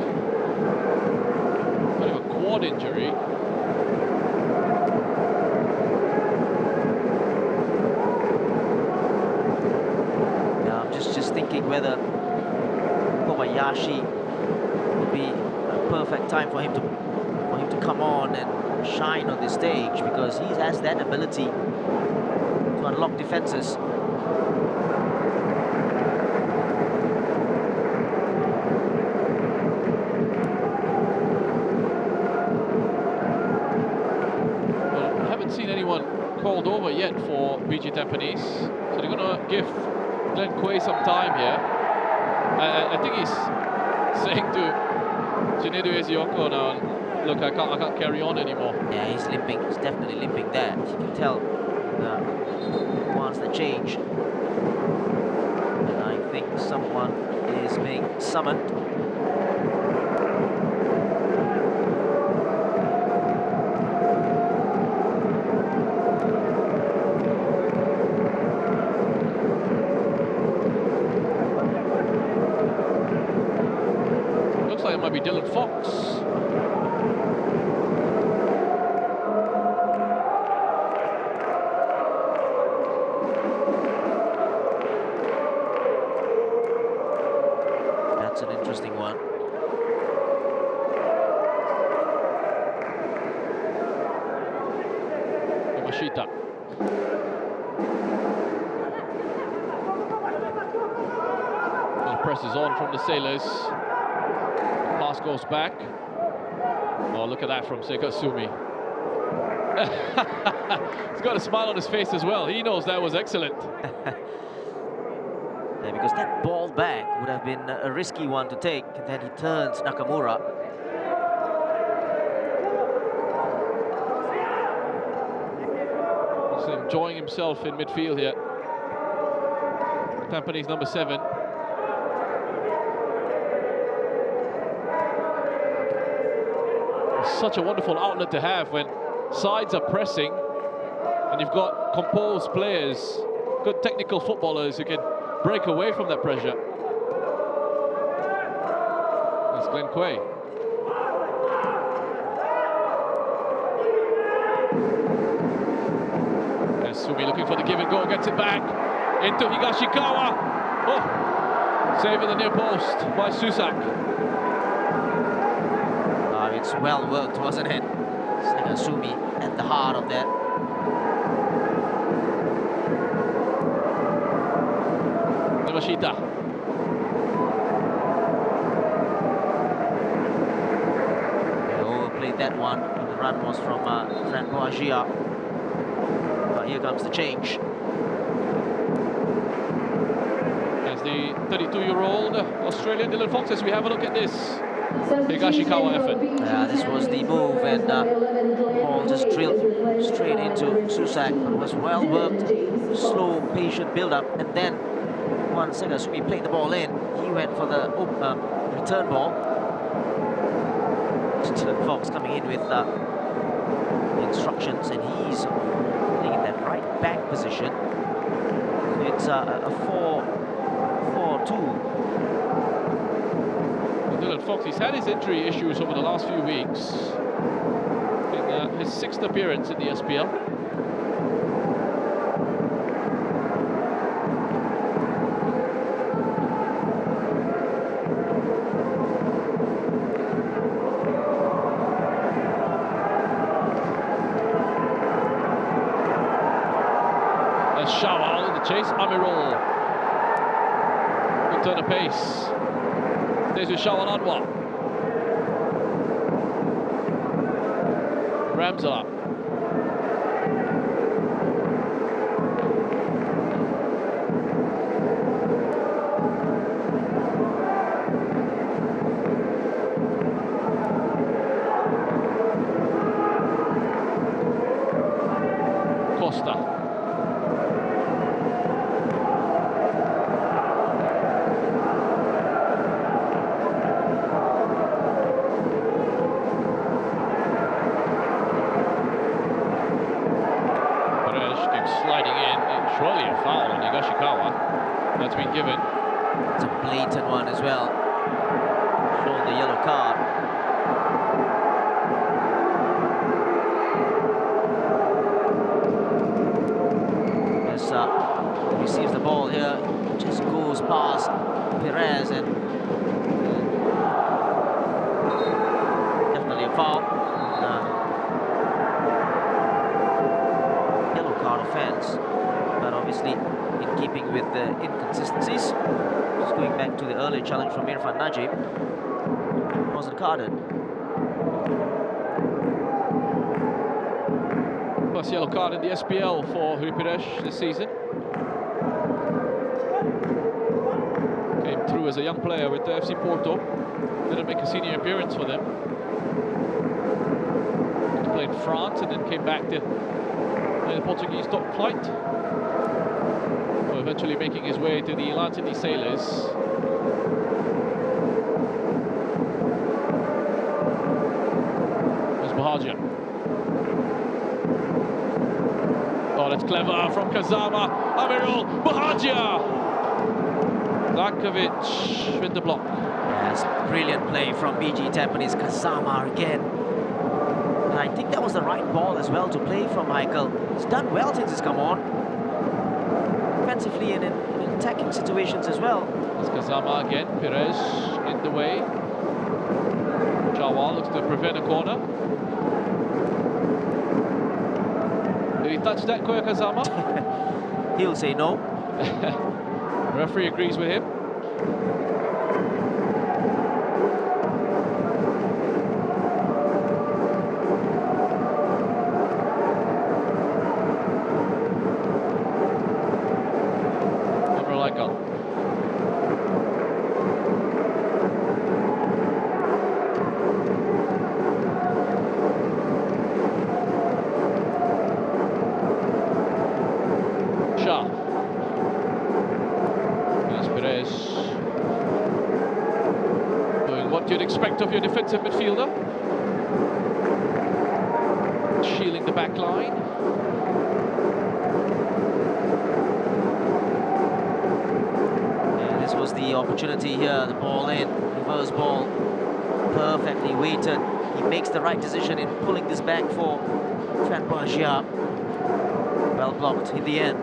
S1: Bit of a quad injury.
S5: Yeah, I'm just thinking whether Kobayashi would be a perfect time for him to come on and shine on this stage, because he has that ability to unlock defenses.
S1: Called over yet for BG Tampines, so they're going to give Glenn Quay some time here. I think he's saying to Chinedu Ezioko now, look, I can't carry on anymore.
S5: Yeah, he's limping. He's definitely limping there. You can tell once the change. And I think someone is being summoned.
S1: It might be Dylan Fox.
S5: That's an interesting one.
S1: Yamashita. The press is on from the Sailors. Pass goes back. Oh, look at that from Sekasumi. He's got a smile on his face as well. He knows that was excellent.
S5: Yeah, because that ball back would have been a risky one to take. And then he turns Nakamura.
S1: He's enjoying himself in midfield here. Tampines number 7. It's such a wonderful outlet to have when sides are pressing and you've got composed players, good technical footballers who can break away from that pressure. That's Glenn Quay. There's Sumi looking for the give and go, gets it back into Higashikawa. Oh, save at the near post by Susak.
S5: It's well worked, wasn't it? Sekasumi at the heart of that.
S1: Yamashita.
S5: They overplayed that one. The run was from Franco Agia. But here comes the change.
S1: As the 32-year-old Australian Dylan Fox, as we have a look at this Higashikawa effort.
S5: This was the move, and ball just drilled straight into Susak, but it was well worked, slow, patient build-up, and then once Sekasumi played the ball in, he went for the return ball. Dylan Fox coming in with instructions, and he's playing in that right back position. It's a 4-4-2.
S1: Dylan Fox, he's had his injury issues over the last few weeks. In his 6th appearance in the SPL. There's Shawal in the chase, Amirul. Good turn of pace. Stays with Shawal Anwar. Ramsala. Costa. Sliding in, surely a foul on Higashikawa. That's been given.
S5: It's a blatant one as well. Shown the yellow card. As receives the ball here, just goes past Perez, and definitely a foul. Offense, but obviously in keeping with the inconsistencies. Just going back to the earlier challenge from Irfan Najib, wasn't carded.
S1: First yellow card in the SPL for Hripiresh this season. Came through as a young player with the FC Porto. Didn't make a senior appearance for them. He played in France and then came back to the Portuguese top flight, so eventually making his way to the Lancity Sailors. There's Bahagia. Oh, that's clever from Kazama. Amirul, Bahagia! Zakovic with the block.
S5: Yes, brilliant play from BG Tampines. Kazama again. And I think that was the right ball as well to play from Michael. He's done well since he's come on. Defensively and in attacking situations as well.
S1: It's Kazama again. Perez in the way. Chawal looks to prevent a corner. Did he touch that, Koya Kazama?
S5: He'll say no.
S1: The referee agrees with him. recycle. Shah. Here's Perez. Doing what you'd expect of your defensive midfielder. Shielding the back line.
S5: Yeah, this was the opportunity here. The ball in, reverse ball, perfectly weighted. He makes the right decision in pulling this back for Trent Bargia. Well blocked in the end.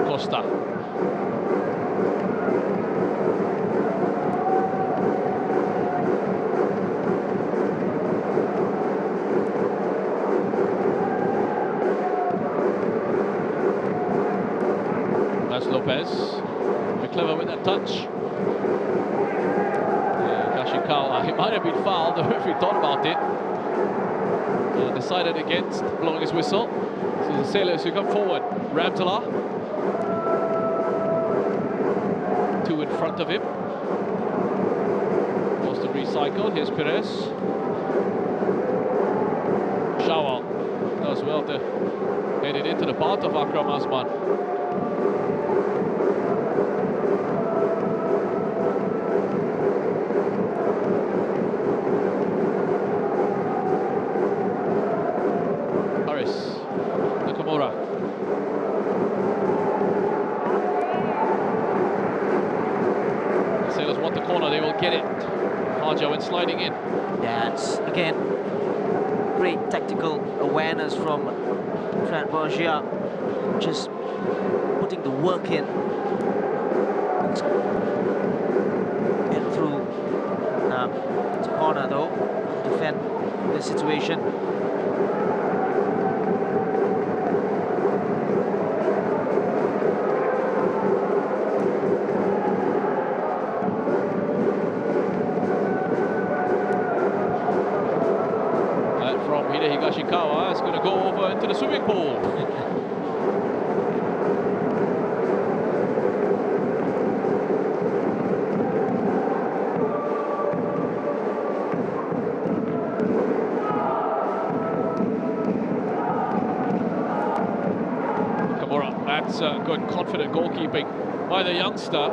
S1: Costa. That's Lopez. Very clever with that touch. Kashikawa, he might have been fouled. The referee thought about it. Decided against blowing his whistle. So the sailors who come forward. Ramtala. Two in front of him. Lost and recycle. Here's Perez. Shawal does well to head it into the path of Akram Asman. Nakamura. The Sailors want the corner, they will get it. Haja went sliding in.
S5: Yeah, it's again great tactical awareness from Trent Bargia, just putting the work in. And through it's a corner though, defend this situation.
S1: Higashikawa is going to go over into the swimming pool. Nakamura, that's good, confident goalkeeping by the youngster.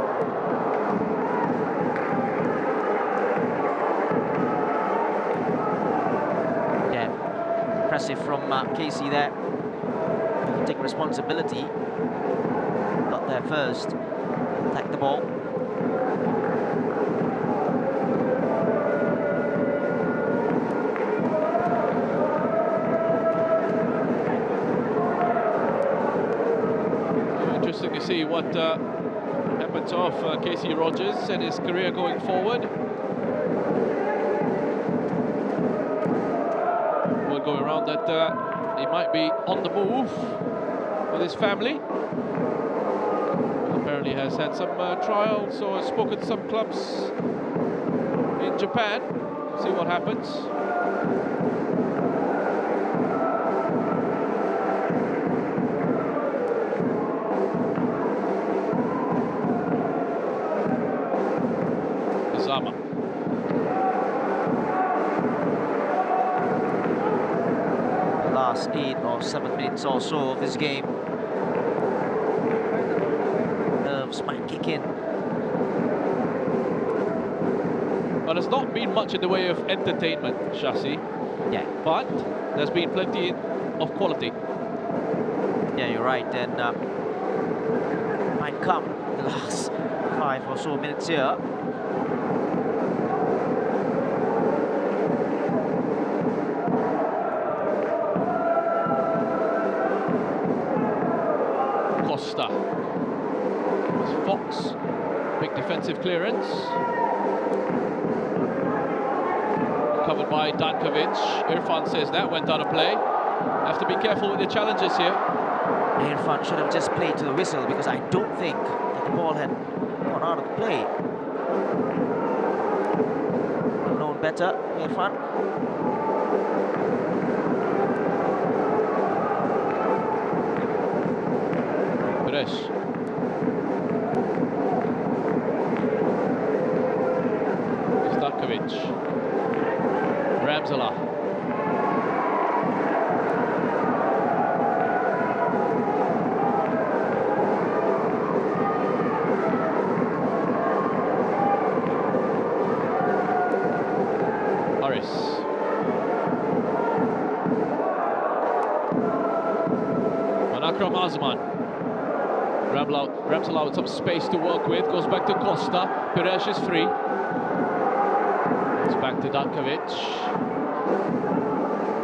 S5: Impressive from Casey there. Take responsibility. Got there first. Attack the ball.
S1: Interesting to see what happens of Casey Rogers and his career going forward. Going around that he might be on the move with his family. Apparently has had some trials or has spoken to some clubs in Japan. See what happens. Izama.
S5: Last 8 or 7 minutes or so of this game. Nerves might kick in.
S1: Well, there's not been much in the way of entertainment, Shasi.
S5: Yeah.
S1: But there's been plenty of quality.
S5: Yeah, you're right. And might come the last 5 or so minutes here.
S1: Costa. It's Fox. Big defensive clearance. Covered by Dankovic. Irfan says that went out of play. Have to be careful with the challenges here.
S5: Irfan should have just played to the whistle because I don't think that the ball had Gone out of the play. Known better in front.
S1: Perez. Stavkovic. Ramsala. Harris. And Akram Azman. Ramsala with some space to work with. Goes back to Costa. Perez is free. It's back to Dankovic.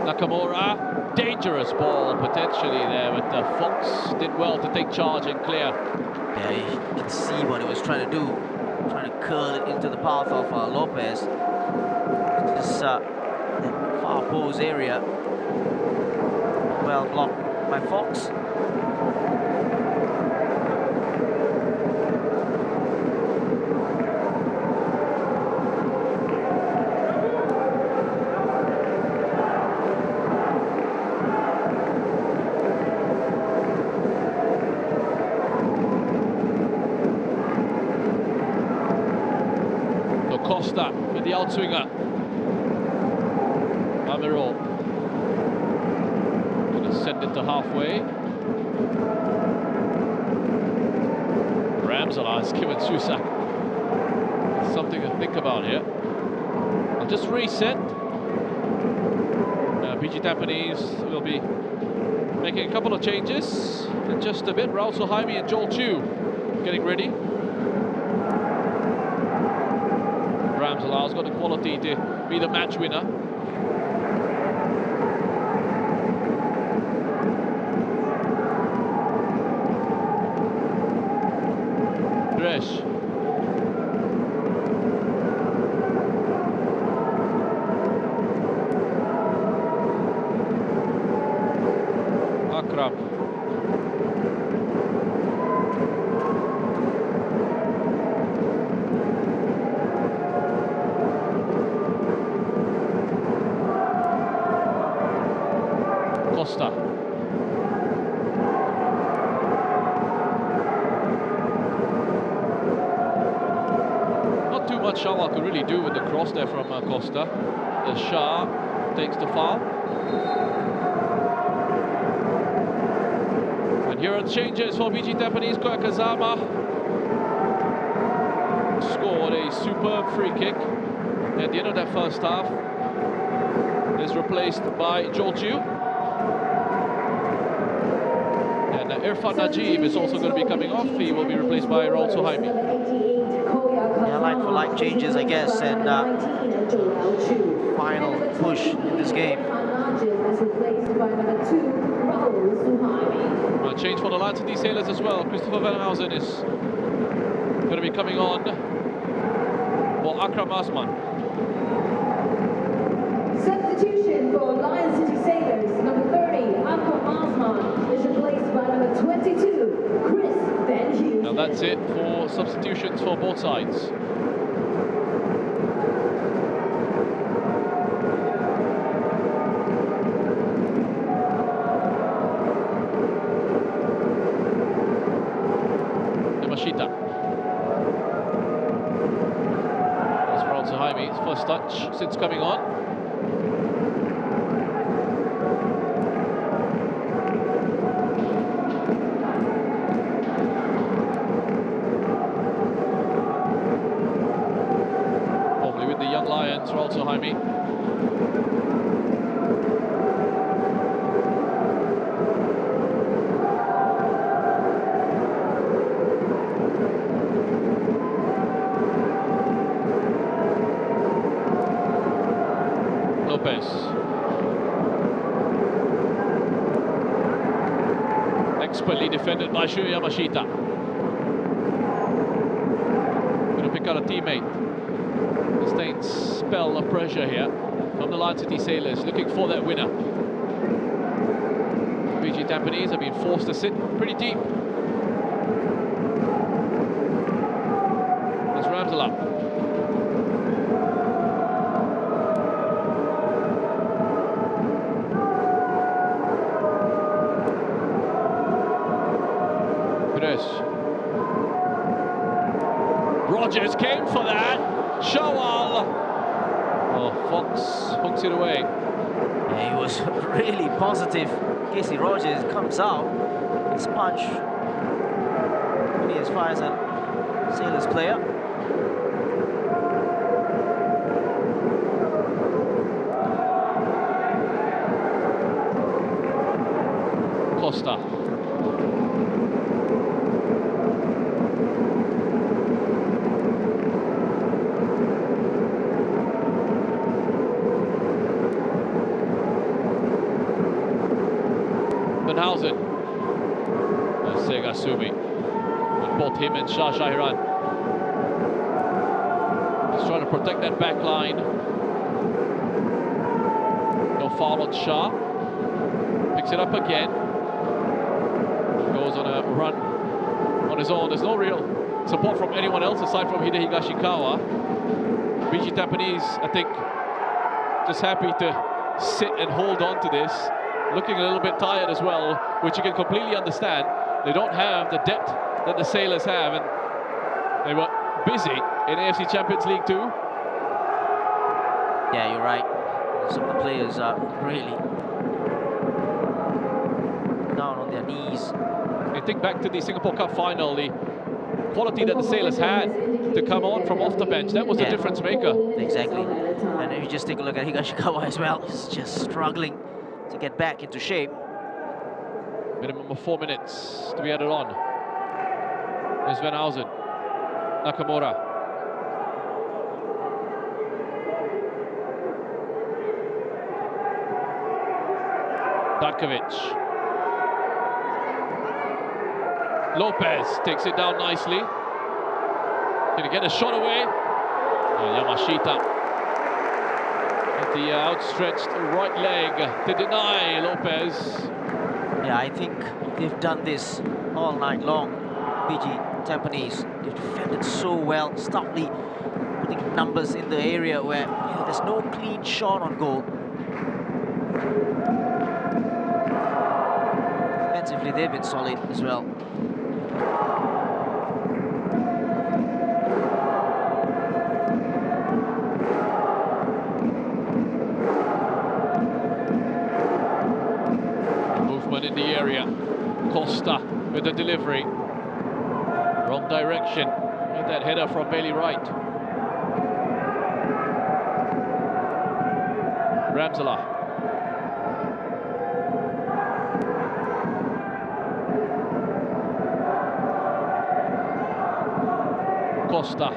S1: Nakamura. Dangerous ball potentially there, but Fox did well to take charge and clear.
S5: Yeah, you can see what he was trying to do. Trying to curl it into the path of Lopez. This far post area. Well blocked by Fox.
S1: Costa with the outswinger. Amiro going to send it to halfway. Ramsala has given Susak something to think about here. I'll just reset. BG Tampines will be making a couple of changes in just a bit. Raul Suhaimi and Joel Chu getting ready. Ramsala's got the quality to be the match winner. Dresh. Akram. Costa. Not too much Shah could really do with the cross there from Costa. The Shah takes the foul. And here are the changes for BG Tampines. Koya Kazama scored a superb free kick at the end of that first half. Is replaced by Joel Chu. And Irfan Najib is also going to be coming off. He will be replaced by Raul Suhaimi.
S5: Yeah, like-for-like changes, I guess, and final push in this game.
S1: Change for the Lions City Sailors as well. Christopher Vellenhausen is going to be coming on for Akram Azman.
S6: Substitution for Lion City Sailors, number 30, Akram Azman, is replaced by number 22, Chris Van Hughes.
S1: Now that's it for substitutions for both sides. Yamashita. That's Raul Suhaimi's first touch since coming on. Raul Suhaimi. Lopez. Expertly defended by Shu Yamashita. Going to pick out a teammate. Sustained spell of pressure here from the Lion City Sailors, looking for that winner. BG Tampines have been forced to sit pretty deep. Rogers came for that. Shawal. Oh, Fox hooks it away.
S5: Yeah, he was really positive. Casey Rogers comes out, his punch. Really as far as a Sailors player.
S1: Costa. Benhausen. Sega Sumi. And both him and Shah Shahiran. He's trying to protect that back line. No foul on Shah. Picks it up again. Goes on a run on his own. There's no real support from anyone else aside from Hide Higashikawa. BG Tampines, I think, just happy to sit and hold on to this. Looking a little bit tired as well, which you can completely understand. They don't have the depth that the Sailors have, and they were busy in AFC Champions League too.
S5: Yeah, you're right. Some of the players are really down on their knees.
S1: I think back to the Singapore Cup final, the quality that the Sailors had to come on from off the bench, that was the difference maker.
S5: Exactly. And if you just take a look at Higashikawa as well, he's just struggling to get back into shape.
S1: Minimum of 4 minutes to be added on. There's Venhausen. Nakamura. Darkovic. Lopez takes it down nicely. Gonna get a shot away. Yamashita at the outstretched right leg to deny Lopez.
S5: Yeah, I think they've done this all night long. BG Tampines, they've defended so well, stoutly putting numbers in the area where there's no clean shot on goal. Defensively, they've been solid as well.
S1: In the area, Costa with the delivery, wrong direction with that header from Bailey Wright. Ramsala. Costa.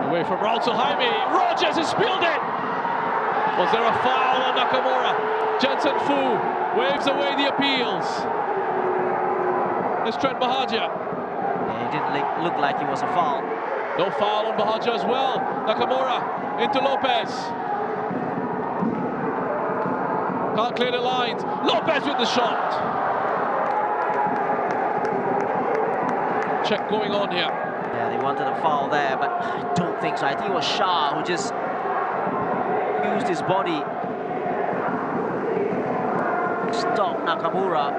S1: Away from Raul Jaime. Rogers has spilled it. Was there a foul on Nakamura? Jensen Fu waves away the appeals. It's Trent Bahagia.
S5: Yeah, it didn't look like it was a foul.
S1: No foul on Bahagia as well. Nakamura into Lopez. Can't clear the lines. Lopez with the shot. Check going on here.
S5: Yeah, they wanted a foul there, but I don't think so. I think it was Shah who just used his body to stop Nakamura.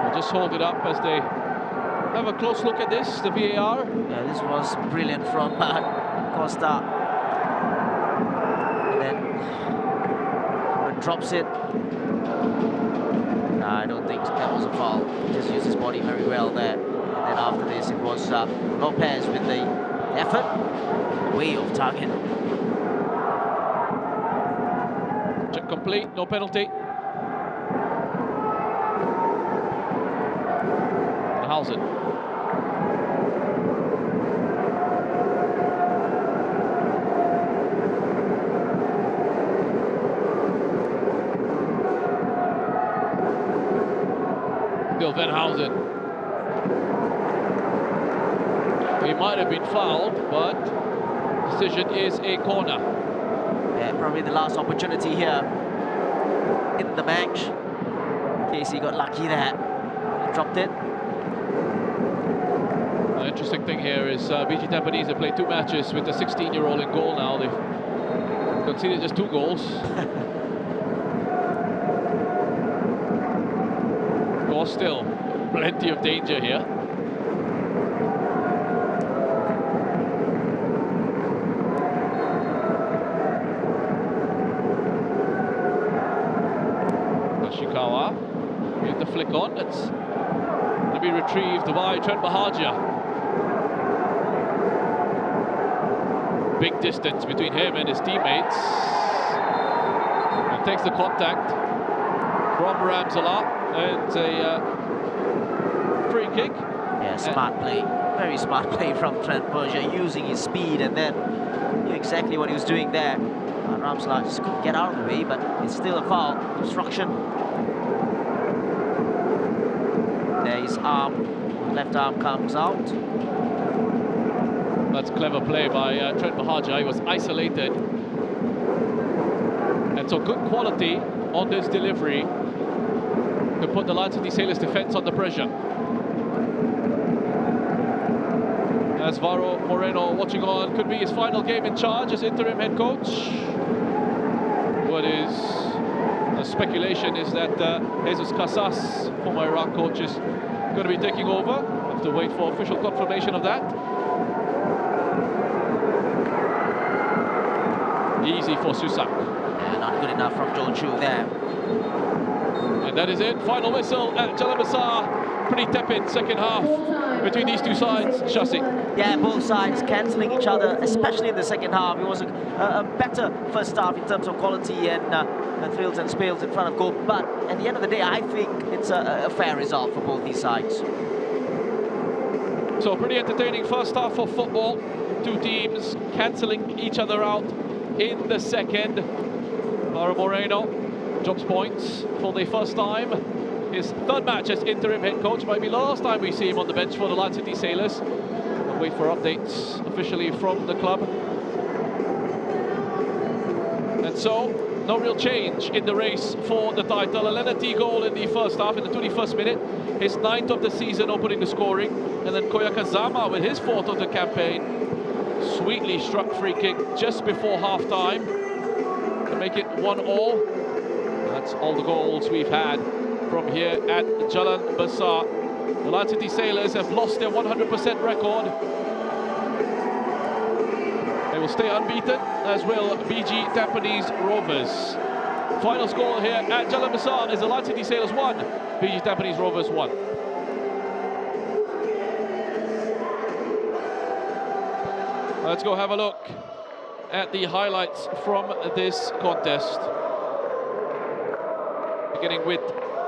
S1: We'll just hold it up as they have a close look at this, the VAR.
S5: Yeah, this was brilliant from Costa. And then drops it. No, I don't think that was a foul. He just used his body very well there. And then after this, it was Lopez with the effort, way off target.
S1: Check complete, no penalty. Benhausen. Still Venhausen. He might have been fouled, but decision is a corner.
S5: Yeah, probably the last opportunity here in the match. Casey got lucky there. He dropped it.
S1: The interesting thing here is BG Tampines have played 2 matches with the 16-year-old in goal now. They've conceded just 2 goals. Of course, still plenty of danger here. Nishikawa with the flick on. It's to be retrieved by Trent Bahagia. Big distance between him and his teammates. And takes the contact from Ramsala. And a free kick.
S5: Yeah, smart play. Very smart play from Trent Bahagia, using his speed, and then knew exactly what he was doing there. Ramsala just couldn't get out of the way, but it's still a foul. Obstruction. There his arm, left arm comes out.
S1: That's clever play by Trent Bahagia. He was isolated. And so good quality on this delivery to put the Lion City Sailors defence under pressure. As Varo Moreno watching on, could be his final game in charge as interim head coach. What is the speculation is that Jesus Casas, former Iraq coach, is going to be taking over. Have to wait for official confirmation of that. Easy for Susak.
S5: Yeah, not good enough from Joe Chu there.
S1: And that is it. Final whistle at Jalan Besar. Pretty tepid second half between these two sides. Shasi.
S5: Yeah, both sides cancelling each other, especially in the second half. It was a better first half in terms of quality and thrills and spills in front of goal. But at the end of the day, I think it's a fair result for both these sides.
S1: So pretty entertaining first half of football. Two teams cancelling each other out in the second. Varo Moreno drops points for the first time. His third match as interim head coach. Might be the last time we see him on the bench for the Lion City Sailors. We'll wait for updates officially from the club. And so, no real change in the race for the title. A Lenati goal in the first half, in the 21st minute. His 9th of the season, opening the scoring. And then Koyakazama with his 4th of the campaign. Sweetly struck free kick just before half-time to make it 1-1. That's all the goals we've had from here at Jalan Besar. The Lion City Sailors have lost their 100% record. They will stay unbeaten, as will BG Tampines Rovers. Final score here at Jalan Besar is the Lion City Sailors 1, BG Tampines Rovers 1. Let's go have a look at the highlights from this contest. Beginning with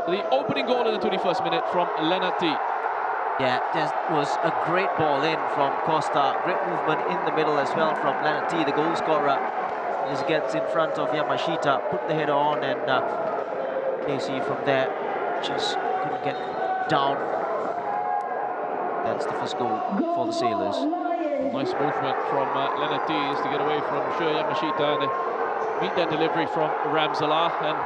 S1: the opening goal in the 21st minute from Lenati.
S5: Yeah, there was a great ball in from Costa. Great movement in the middle as well from Lenati, the goal scorer. Just gets in front of Yamashita, put the header on, and you see from there, just couldn't get down. That's the first goal for the Sailors.
S1: Nice movement from Lenati to get away from Yamashita and meet that delivery from Ramsala. And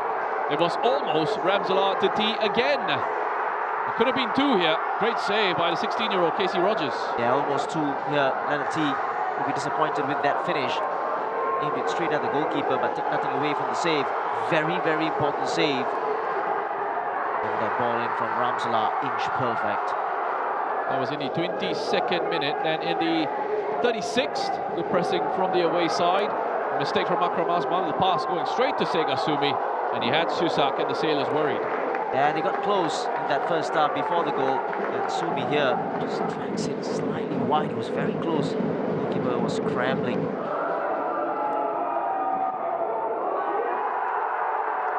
S1: it was almost Ramsala to tee again. It could have been 2 here. Great save by the 16-year-old Casey Rogers.
S5: Yeah, almost 2 here. Lenati will be disappointed with that finish. Aimed it straight at the goalkeeper, but took nothing away from the save. Very, very important save. And that ball in from Ramsala, inch perfect.
S1: That was in the 22nd minute. And in the 36th, good pressing from the away side. A mistake from Akram Asman. The pass going straight to Segasumi. And he had Susak and the Sailors worried.
S5: Yeah, they got close in that first half before the goal. And Sumi here just drags it slightly wide. It was very close. The goalkeeper was scrambling.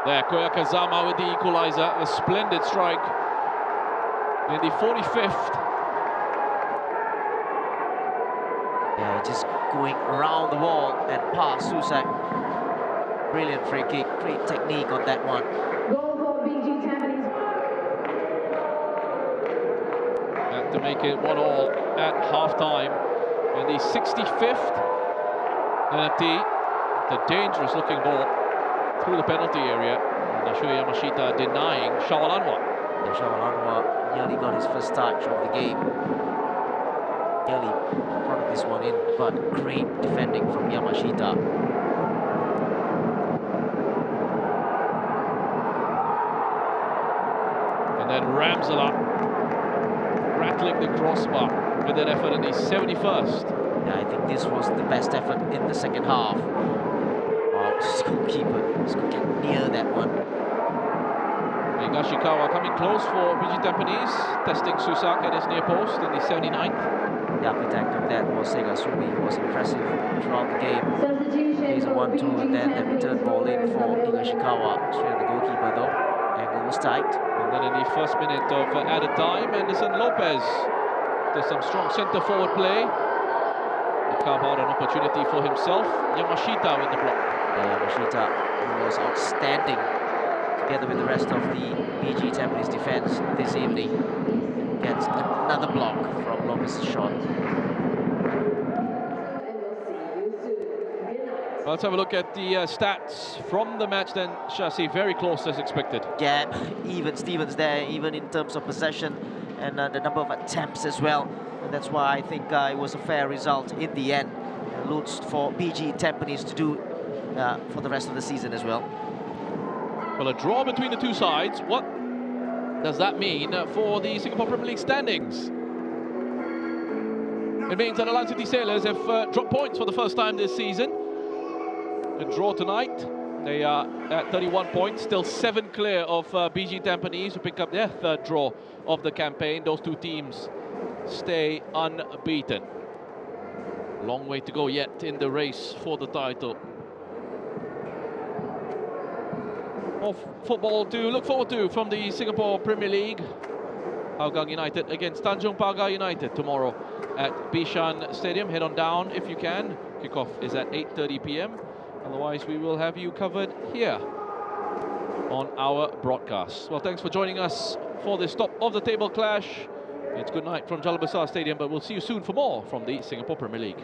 S1: There, Koyakazama with the equalizer. A splendid strike. In the 45th.
S5: Yeah, just going around the wall and past Susak. Brilliant free kick, great technique on that one.
S6: Goal for BG Tampines.
S1: And to make it 1-1 at half-time. In the 65th, Lenati, the dangerous looking ball through the penalty area. And Ashoya Yamashita denying Shawalanwa.
S5: Yeah, Shawalanwa nearly got his first touch of the game. Nearly brought this one in, but great defending from Yamashita.
S1: Ramsala rattling the crossbar with that effort in the 71st.
S5: Yeah, I think this was the best effort in the second half. Wow, this goalkeeper is going to get near that one.
S1: Higashikawa coming close for BG Tampines, testing Susak at his near post in the 79th.
S5: The architect of that was Segasumi, who was impressive throughout the game. He's a 1-2 and then the return ball in for Higashikawa. Straight at the goalkeeper though. Angle was tight.
S1: And then in the first minute of added time, Anderson Lopez does some strong centre forward play. He carved out an opportunity for himself. Yamashita with the block.
S5: Yamashita, who was outstanding together with the rest of the BG Tampines defence this evening, gets another block from Lopez's shot.
S1: Well, let's have a look at the stats from the match then, Shasi. Very close as expected.
S5: Yeah, even Stevens there, even in terms of possession and the number of attempts as well. And that's why I think it was a fair result in the end. Loads for BG Tampines to do for the rest of the season as well.
S1: Well, a draw between the two sides. What does that mean for the Singapore Premier League standings? It means that the Jalan City Sailors have dropped points for the first time this season. A draw tonight. They are at 31 points, still 7 clear of BG Tampines, who pick up their third draw of the campaign. Those two teams stay unbeaten. Long way to go yet in the race for the title. More football to look forward to from the Singapore Premier League. Hougang United against Tanjung Pagar United tomorrow at Bishan Stadium. Head on down if you can. Kickoff is at 8:30 p.m. Otherwise, we will have you covered here on our broadcast. Well, thanks for joining us for this top of the table clash. It's good night from Jalan Besar Stadium, but we'll see you soon for more from the Singapore Premier League.